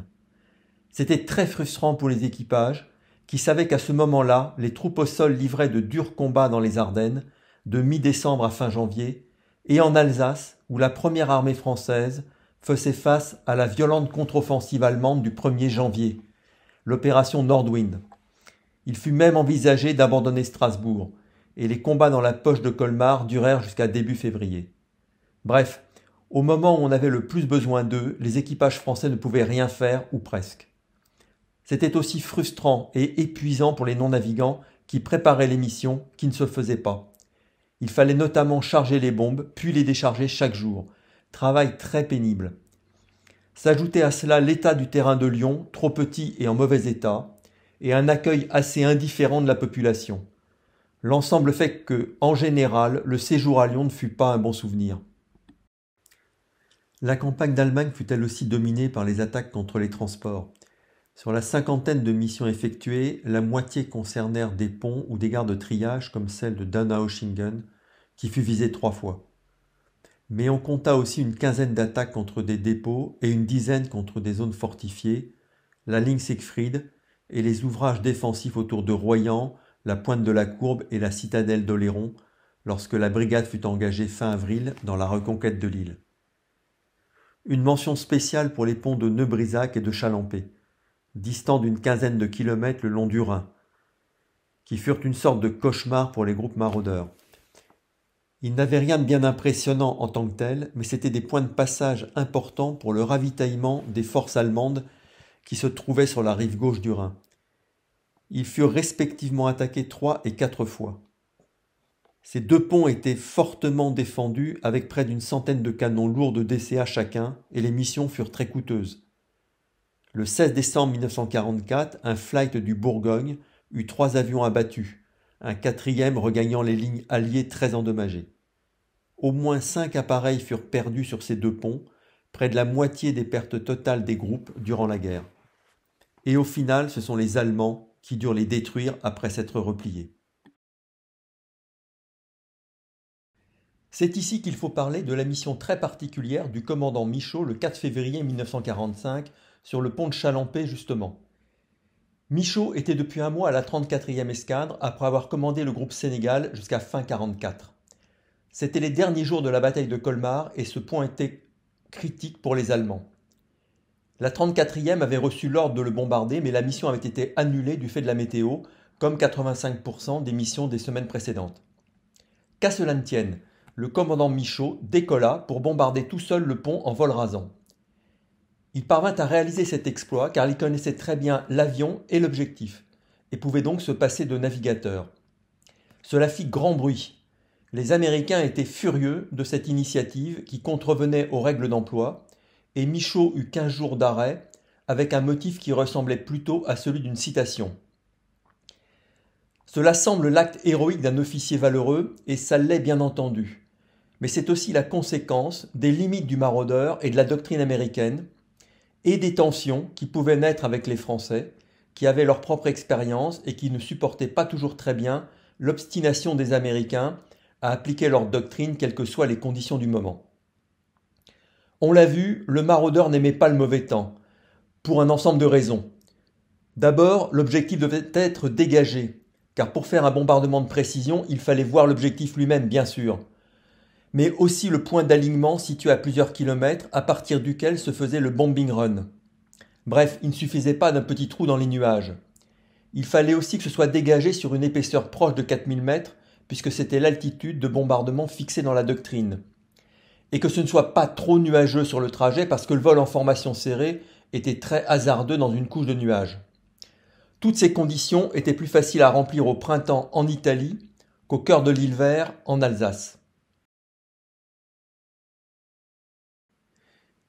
C'était très frustrant pour les équipages, qui savaient qu'à ce moment-là, les troupes au sol livraient de durs combats dans les Ardennes, de mi-décembre à fin janvier, et en Alsace, où la première armée française faisait face à la violente contre-offensive allemande du 1er janvier, l'opération Nordwind. Il fut même envisagé d'abandonner Strasbourg, et les combats dans la poche de Colmar durèrent jusqu'à début février. Bref, au moment où on avait le plus besoin d'eux, les équipages français ne pouvaient rien faire, ou presque. C'était aussi frustrant et épuisant pour les non-navigants qui préparaient les missions qui ne se faisaient pas. Il fallait notamment charger les bombes, puis les décharger chaque jour. Travail très pénible. S'ajoutait à cela l'état du terrain de Lyon, trop petit et en mauvais état, et un accueil assez indifférent de la population. L'ensemble fait que, en général, le séjour à Lyon ne fut pas un bon souvenir. La campagne d'Allemagne fut elle aussi dominée par les attaques contre les transports. Sur la 50aine de missions effectuées, la moitié concernèrent des ponts ou des gares de triage comme celle de Donaueschingen, qui fut visée 3 fois. Mais on compta aussi une quinzaine d'attaques contre des dépôts et une dizaine contre des zones fortifiées, la ligne Siegfried et les ouvrages défensifs autour de Royan, la pointe de la Courbe et la citadelle d'Oléron, lorsque la brigade fut engagée fin avril dans la reconquête de l'île. Une mention spéciale pour les ponts de Neubrisac et de Chalampé, distants d'une quinzaine de kilomètres le long du Rhin, qui furent une sorte de cauchemar pour les groupes maraudeurs. Ils n'avaient rien de bien impressionnant en tant que tels, mais c'étaient des points de passage importants pour le ravitaillement des forces allemandes qui se trouvaient sur la rive gauche du Rhin. Ils furent respectivement attaqués 3 et 4 fois. Ces 2 ponts étaient fortement défendus avec près d'une centaine de canons lourds de DCA chacun, et les missions furent très coûteuses. Le 16 décembre 1944, un flight du Bourgogne eut 3 avions abattus, un 4e regagnant les lignes alliées très endommagées. Au moins 5 appareils furent perdus sur ces 2 ponts, près de la moitié des pertes totales des groupes durant la guerre. Et au final, ce sont les Allemands qui durent les détruire après s'être repliés. C'est ici qu'il faut parler de la mission très particulière du commandant Michaud le 4 février 1945 sur le pont de Chalampé justement. Michaud était depuis un mois à la 34e escadre après avoir commandé le groupe Sénégal jusqu'à fin 44. C'était les derniers jours de la bataille de Colmar et ce point était critique pour les Allemands. La 34e avait reçu l'ordre de le bombarder mais la mission avait été annulée du fait de la météo, comme 85% des missions des semaines précédentes. Qu'à cela ne tienne, le commandant Michaud décolla pour bombarder tout seul le pont en vol rasant. Il parvint à réaliser cet exploit car il connaissait très bien l'avion et l'objectif, et pouvait donc se passer de navigateur. Cela fit grand bruit. Les Américains étaient furieux de cette initiative qui contrevenait aux règles d'emploi, et Michaud eut 15 jours d'arrêt avec un motif qui ressemblait plutôt à celui d'une citation. Cela semble l'acte héroïque d'un officier valeureux, et ça l'est bien entendu. Mais c'est aussi la conséquence des limites du maraudeur et de la doctrine américaine, et des tensions qui pouvaient naître avec les Français, qui avaient leur propre expérience et qui ne supportaient pas toujours très bien l'obstination des Américains à appliquer leur doctrine quelles que soient les conditions du moment. On l'a vu, le maraudeur n'aimait pas le mauvais temps, pour un ensemble de raisons. D'abord, l'objectif devait être dégagé, car pour faire un bombardement de précision, il fallait voir l'objectif lui-même, bien sûr, mais aussi le point d'alignement situé à plusieurs kilomètres à partir duquel se faisait le bombing run. Bref, il ne suffisait pas d'un petit trou dans les nuages. Il fallait aussi que ce soit dégagé sur une épaisseur proche de 4000 mètres, puisque c'était l'altitude de bombardement fixée dans la doctrine. Et que ce ne soit pas trop nuageux sur le trajet, parce que le vol en formation serrée était très hasardeux dans une couche de nuages. Toutes ces conditions étaient plus faciles à remplir au printemps en Italie qu'au cœur de l'île Vert en Alsace.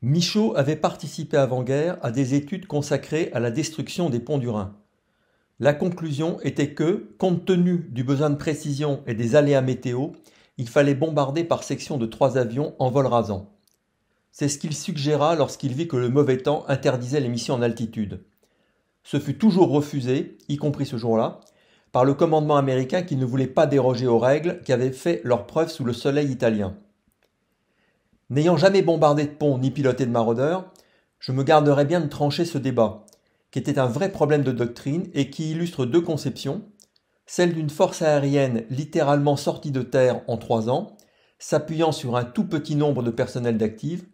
Michaud avait participé avant-guerre à des études consacrées à la destruction des ponts du Rhin. La conclusion était que, compte tenu du besoin de précision et des aléas météo, il fallait bombarder par section de 3 avions en vol rasant. C'est ce qu'il suggéra lorsqu'il vit que le mauvais temps interdisait les missions en altitude. Ce fut toujours refusé, y compris ce jour-là, par le commandement américain qui ne voulait pas déroger aux règles qui avaient fait leur preuve sous le soleil italien. N'ayant jamais bombardé de pont ni piloté de maraudeurs, je me garderais bien de trancher ce débat, qui était un vrai problème de doctrine et qui illustre deux conceptions, celle d'une force aérienne littéralement sortie de terre en 3 ans, s'appuyant sur un tout petit nombre de personnels d'actifs,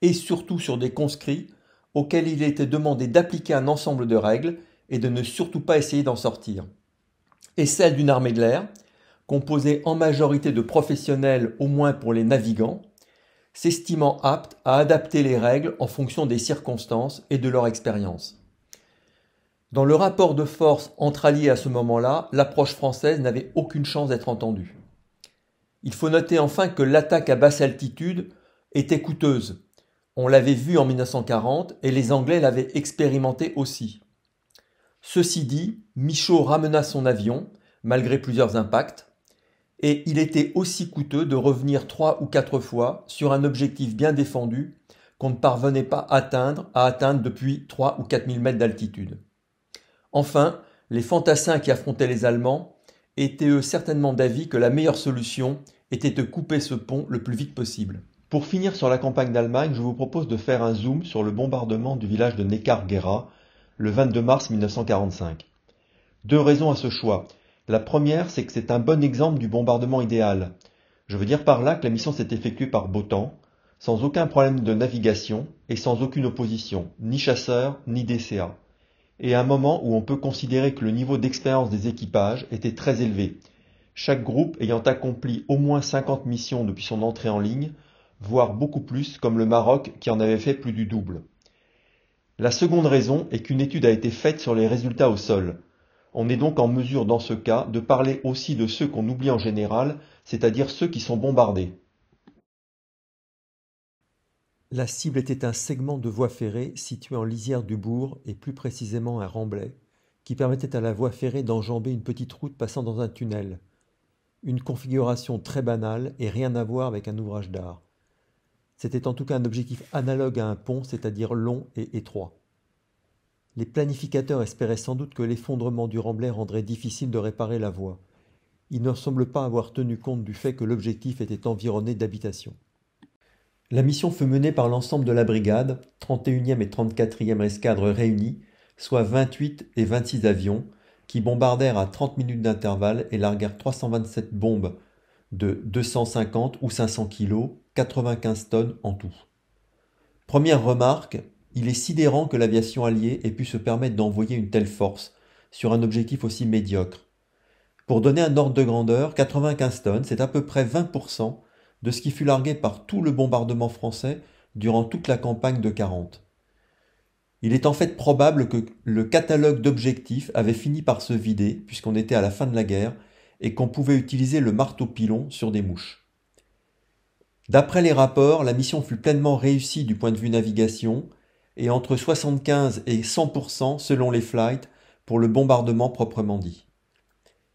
et surtout sur des conscrits auxquels il était demandé d'appliquer un ensemble de règles et de ne surtout pas essayer d'en sortir, et celle d'une armée de l'air, composée en majorité de professionnels au moins pour les navigants, s'estimant aptes à adapter les règles en fonction des circonstances et de leur expérience. Dans le rapport de force entre alliés à ce moment-là, l'approche française n'avait aucune chance d'être entendue. Il faut noter enfin que l'attaque à basse altitude était coûteuse. On l'avait vu en 1940 et les Anglais l'avaient expérimenté aussi. Ceci dit, Michaud ramena son avion, malgré plusieurs impacts, et il était aussi coûteux de revenir 3 ou 4 fois sur un objectif bien défendu qu'on ne parvenait pas à atteindre depuis 3 ou 4 000 mètres d'altitude. Enfin, les fantassins qui affrontaient les Allemands étaient eux certainement d'avis que la meilleure solution était de couper ce pont le plus vite possible. Pour finir sur la campagne d'Allemagne, je vous propose de faire un zoom sur le bombardement du village de Neckar-Gera le 22 mars 1945. 2 raisons à ce choix. La première, c'est que c'est un bon exemple du bombardement idéal. Je veux dire par là que la mission s'est effectuée par beau temps, sans aucun problème de navigation et sans aucune opposition, ni chasseurs, ni DCA. Et à un moment où on peut considérer que le niveau d'expérience des équipages était très élevé, chaque groupe ayant accompli au moins 50 missions depuis son entrée en ligne, voire beaucoup plus comme le Maroc qui en avait fait plus du double. La seconde raison est qu'une étude a été faite sur les résultats au sol. On est donc en mesure dans ce cas de parler aussi de ceux qu'on oublie en général, c'est-à-dire ceux qui sont bombardés. La cible était un segment de voie ferrée situé en lisière du bourg et plus précisément à Remblai, qui permettait à la voie ferrée d'enjamber une petite route passant dans un tunnel. Une configuration très banale et rien à voir avec un ouvrage d'art. C'était en tout cas un objectif analogue à un pont, c'est-à-dire long et étroit. Les planificateurs espéraient sans doute que l'effondrement du Remblai rendrait difficile de réparer la voie. il ne semble pas avoir tenu compte du fait que l'objectif était environné d'habitations. La mission fut menée par l'ensemble de la brigade, 31e et 34e escadres réunis, soit 28 et 26 avions, qui bombardèrent à 30 minutes d'intervalle et larguèrent 327 bombes de 250 ou 500 kg, 95 tonnes en tout. Première remarque, il est sidérant que l'aviation alliée ait pu se permettre d'envoyer une telle force sur un objectif aussi médiocre. Pour donner un ordre de grandeur, 95 tonnes, c'est à peu près 20% de ce qui fut largué par tout le bombardement français durant toute la campagne de 40. Il est en fait probable que le catalogue d'objectifs avait fini par se vider, puisqu'on était à la fin de la guerre, et qu'on pouvait utiliser le marteau-pilon sur des mouches. D'après les rapports, la mission fut pleinement réussie du point de vue navigation, et entre 75 et 100% selon les flights pour le bombardement proprement dit.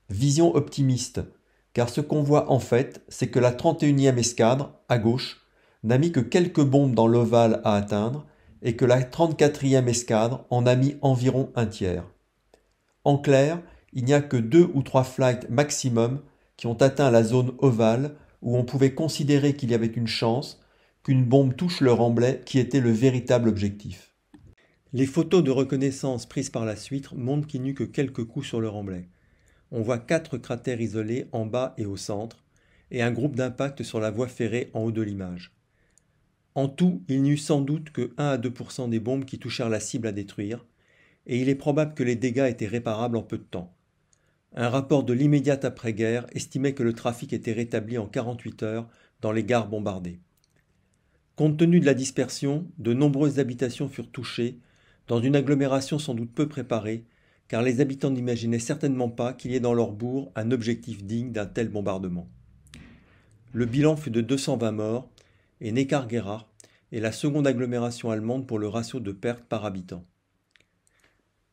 Vision optimiste, car ce qu'on voit en fait, c'est que la 31e escadre, à gauche, n'a mis que quelques bombes dans l'ovale à atteindre, et que la 34e escadre en a mis environ un tiers. En clair, il n'y a que 2 ou 3 flights maximum qui ont atteint la zone ovale où on pouvait considérer qu'il y avait une chance qu'une bombe touche le remblai qui était le véritable objectif. Les photos de reconnaissance prises par la suite montrent qu'il n'y eut que quelques coups sur le remblai. On voit 4 cratères isolés en bas et au centre, et un groupe d'impact sur la voie ferrée en haut de l'image. En tout, il n'y eut sans doute que 1 à 2% des bombes qui touchèrent la cible à détruire, et il est probable que les dégâts étaient réparables en peu de temps. Un rapport de l'immédiate après-guerre estimait que le trafic était rétabli en 48 heures dans les gares bombardées. Compte tenu de la dispersion, de nombreuses habitations furent touchées, dans une agglomération sans doute peu préparée, car les habitants n'imaginaient certainement pas qu'il y ait dans leur bourg un objectif digne d'un tel bombardement. Le bilan fut de 220 morts, et Neckargerach est la seconde agglomération allemande pour le ratio de pertes par habitant.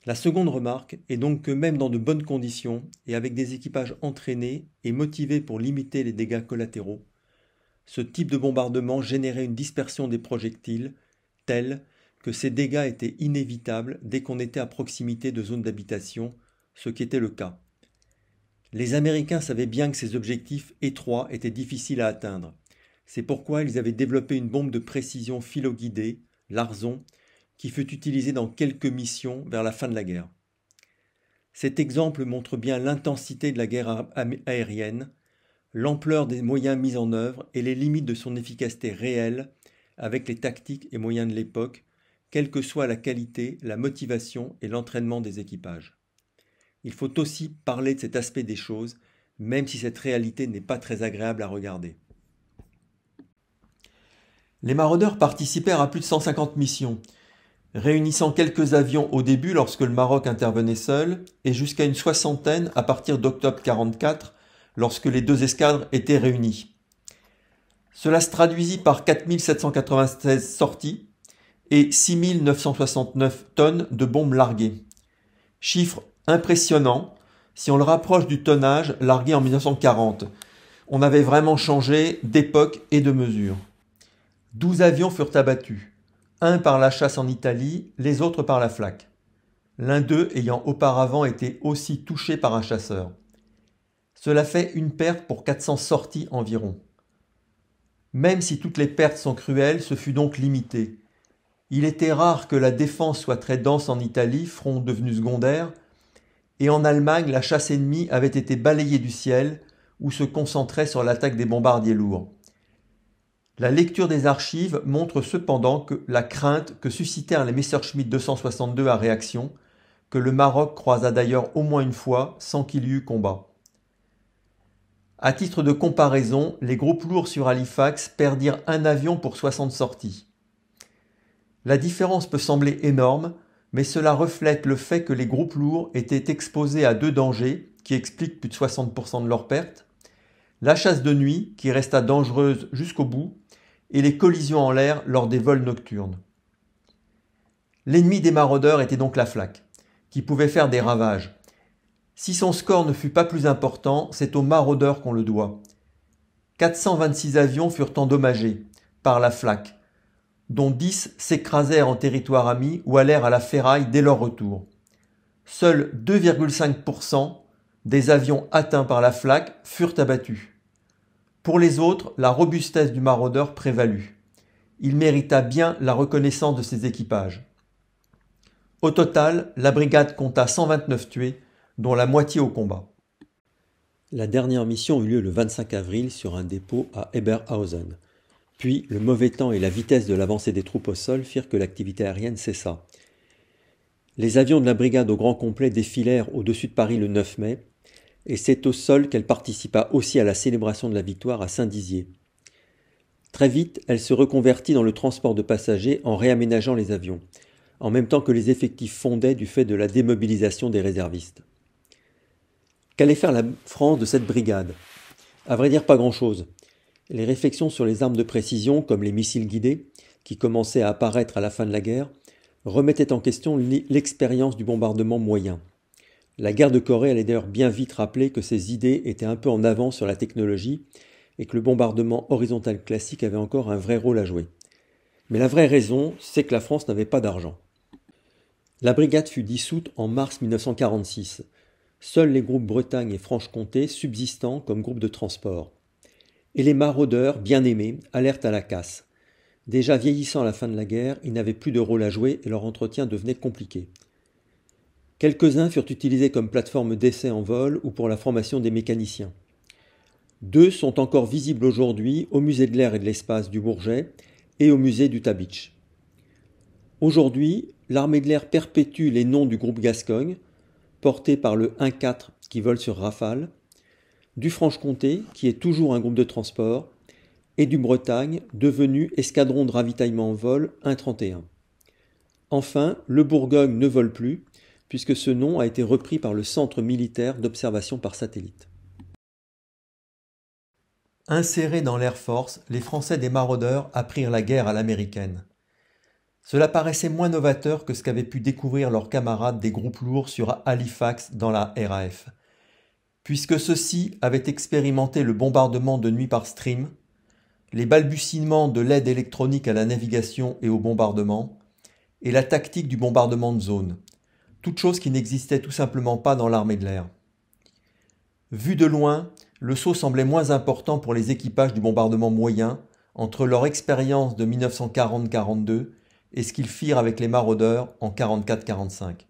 La seconde remarque est donc que même dans de bonnes conditions et avec des équipages entraînés et motivés pour limiter les dégâts collatéraux, ce type de bombardement générait une dispersion des projectiles telle que ces dégâts étaient inévitables dès qu'on était à proximité de zones d'habitation, ce qui était le cas. Les Américains savaient bien que ces objectifs étroits étaient difficiles à atteindre. C'est pourquoi ils avaient développé une bombe de précision philo-guidée, l'Arzon, qui fut utilisée dans quelques missions vers la fin de la guerre. Cet exemple montre bien l'intensité de la guerre aérienne, l'ampleur des moyens mis en œuvre et les limites de son efficacité réelle avec les tactiques et moyens de l'époque, quelle que soit la qualité, la motivation et l'entraînement des équipages. Il faut aussi parler de cet aspect des choses, même si cette réalité n'est pas très agréable à regarder. Les maraudeurs participèrent à plus de 150 missions, réunissant quelques avions au début lorsque le Maroc intervenait seul, et jusqu'à une soixantaine à partir d'octobre 1944, lorsque les 2 escadres étaient réunies. Cela se traduisit par 4796 sorties et 6969 tonnes de bombes larguées. Chiffre impressionnant si on le rapproche du tonnage largué en 1940. On avait vraiment changé d'époque et de mesure. 12 avions furent abattus, un par la chasse en Italie, les autres par la flak. L'un d'eux ayant auparavant été aussi touché par un chasseur. Cela fait une perte pour 400 sorties environ. Même si toutes les pertes sont cruelles, ce fut donc limité. Il était rare que la défense soit très dense en Italie, front devenu secondaire, et en Allemagne, la chasse ennemie avait été balayée du ciel ou se concentrait sur l'attaque des bombardiers lourds. La lecture des archives montre cependant que la crainte que suscitèrent les Messerschmitt 262 à réaction, que le Maroc croisa d'ailleurs au moins une fois sans qu'il y eût combat. À titre de comparaison, les groupes lourds sur Halifax perdirent un avion pour 60 sorties. La différence peut sembler énorme, mais cela reflète le fait que les groupes lourds étaient exposés à 2 dangers, qui expliquent plus de 60% de leurs pertes, la chasse de nuit, qui resta dangereuse jusqu'au bout, et les collisions en l'air lors des vols nocturnes. L'ennemi des maraudeurs était donc la flak, qui pouvait faire des ravages. Si son score ne fut pas plus important, c'est aux maraudeurs qu'on le doit. 426 avions furent endommagés par la flak, dont 10 s'écrasèrent en territoire ami ou allèrent à la ferraille dès leur retour. Seuls 2,5% des avions atteints par la flak furent abattus. Pour les autres, la robustesse du maraudeur prévalut. Il mérita bien la reconnaissance de ses équipages. Au total, la brigade compta 129 tués, dont la moitié au combat. La dernière mission eut lieu le 25 avril sur un dépôt à Eberhausen. Puis, le mauvais temps et la vitesse de l'avancée des troupes au sol firent que l'activité aérienne cessa. Les avions de la brigade au grand complet défilèrent au-dessus de Paris le 9 mai, et c'est au sol qu'elle participa aussi à la célébration de la victoire à Saint-Dizier. Très vite, elle se reconvertit dans le transport de passagers en réaménageant les avions, en même temps que les effectifs fondaient du fait de la démobilisation des réservistes. Qu'allait faire la France de cette brigade? À vrai dire, pas grand-chose. Les réflexions sur les armes de précision, comme les missiles guidés, qui commençaient à apparaître à la fin de la guerre, remettaient en question l'expérience du bombardement moyen. La guerre de Corée allait d'ailleurs bien vite rappeler que ces idées étaient un peu en avance sur la technologie et que le bombardement horizontal classique avait encore un vrai rôle à jouer. Mais la vraie raison, c'est que la France n'avait pas d'argent. La brigade fut dissoute en mars 1946. Seuls les groupes Bretagne et Franche-Comté subsistant comme groupe de transport. Et les maraudeurs, bien aimés, allèrent à la casse. Déjà vieillissant à la fin de la guerre, ils n'avaient plus de rôle à jouer et leur entretien devenait compliqué. Quelques-uns furent utilisés comme plateforme d'essai en vol ou pour la formation des mécaniciens. 2 sont encore visibles aujourd'hui au musée de l'air et de l'espace du Bourget et au musée du Tabitch. Aujourd'hui, l'armée de l'air perpétue les noms du groupe Gascogne, porté par le 1-4 qui vole sur Rafale, du Franche-Comté, qui est toujours un groupe de transport, et du Bretagne, devenu escadron de ravitaillement en vol 1-31. Enfin, le Bourgogne ne vole plus, puisque ce nom a été repris par le Centre militaire d'observation par satellite. Insérés dans l'Air Force, les Français des maraudeurs apprirent la guerre à l'américaine. Cela paraissait moins novateur que ce qu'avaient pu découvrir leurs camarades des groupes lourds sur Halifax dans la RAF, puisque ceux-ci avaient expérimenté le bombardement de nuit par stream, les balbutiements de l'aide électronique à la navigation et au bombardement, et la tactique du bombardement de zone, toute chose qui n'existait tout simplement pas dans l'armée de l'air. Vu de loin, le saut semblait moins important pour les équipages du bombardement moyen entre leur expérience de 1940-42 et ce qu'ils firent avec les maraudeurs en 44-45.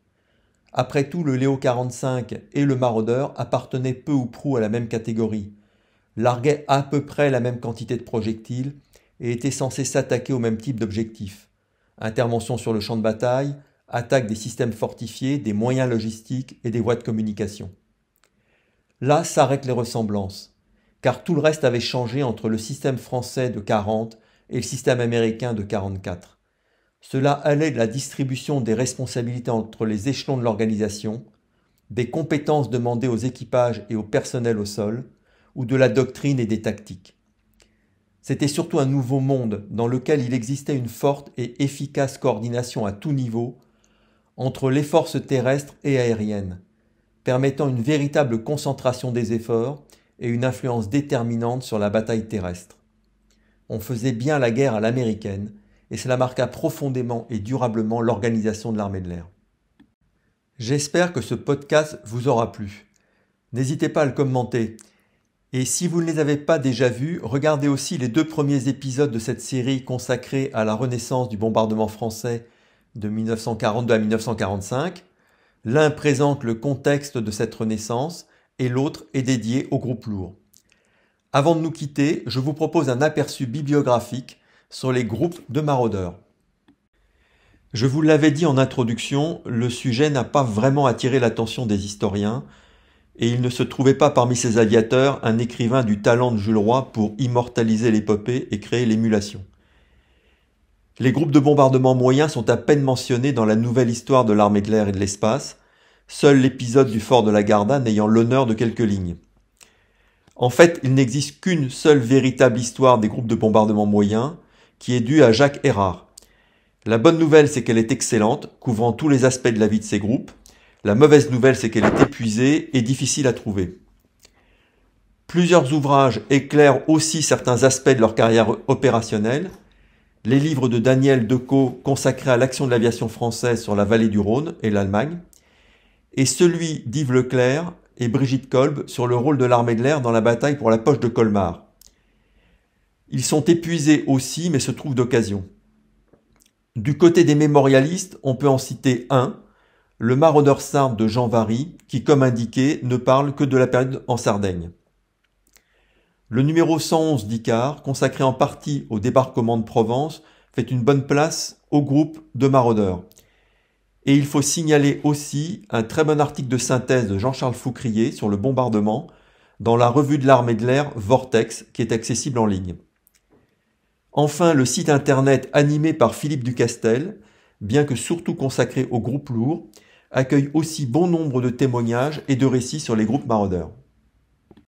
Après tout, le Léo 45 et le maraudeur appartenaient peu ou prou à la même catégorie, larguaient à peu près la même quantité de projectiles et étaient censés s'attaquer au même type d'objectifs. Intervention sur le champ de bataille, attaque des systèmes fortifiés, des moyens logistiques et des voies de communication. Là s'arrêtent les ressemblances, car tout le reste avait changé entre le système français de 40 et le système américain de 44. Cela allait de la distribution des responsabilités entre les échelons de l'organisation, des compétences demandées aux équipages et au personnel au sol, ou de la doctrine et des tactiques. C'était surtout un nouveau monde dans lequel il existait une forte et efficace coordination à tout niveau entre les forces terrestres et aériennes, permettant une véritable concentration des efforts et une influence déterminante sur la bataille terrestre. On faisait bien la guerre à l'américaine, et cela marqua profondément et durablement l'organisation de l'armée de l'air. J'espère que ce podcast vous aura plu. N'hésitez pas à le commenter. Et si vous ne les avez pas déjà vus, regardez aussi les 2 premiers épisodes de cette série consacrée à la renaissance du bombardement français de 1942 à 1945. L'un présente le contexte de cette renaissance et l'autre est dédié au groupe lourd. Avant de nous quitter, je vous propose un aperçu bibliographique sur les groupes de maraudeurs. Je vous l'avais dit en introduction, le sujet n'a pas vraiment attiré l'attention des historiens et il ne se trouvait pas parmi ces aviateurs un écrivain du talent de Jules Roy pour immortaliser l'épopée et créer l'émulation. Les groupes de bombardement moyens sont à peine mentionnés dans la nouvelle histoire de l'armée de l'air et de l'espace, seul l'épisode du fort de la Garda n'ayant l'honneur de quelques lignes. En fait, il n'existe qu'une seule véritable histoire des groupes de bombardement moyens, qui est due à Jacques Errard. La bonne nouvelle, c'est qu'elle est excellente, couvrant tous les aspects de la vie de ces groupes. La mauvaise nouvelle, c'est qu'elle est épuisée et difficile à trouver. Plusieurs ouvrages éclairent aussi certains aspects de leur carrière opérationnelle. Les livres de Daniel Decaux consacrés à l'action de l'aviation française sur la vallée du Rhône et l'Allemagne, et celui d'Yves Leclerc, et Brigitte Kolb sur le rôle de l'armée de l'air dans la bataille pour la poche de Colmar. Ils sont épuisés aussi, mais se trouvent d'occasion. Du côté des mémorialistes, on peut en citer un, le Maraudeur sarde de Jean Vary, qui, comme indiqué, ne parle que de la période en Sardaigne. Le numéro 111 d'Icare, consacré en partie au débarquement de Provence, fait une bonne place au groupe de maraudeurs. Et il faut signaler aussi un très bon article de synthèse de Jean-Charles Foucrier sur le bombardement dans la revue de l'armée de l'air Vortex, qui est accessible en ligne. Enfin, le site internet animé par Philippe Ducastel, bien que surtout consacré aux groupes lourds, accueille aussi bon nombre de témoignages et de récits sur les groupes maraudeurs.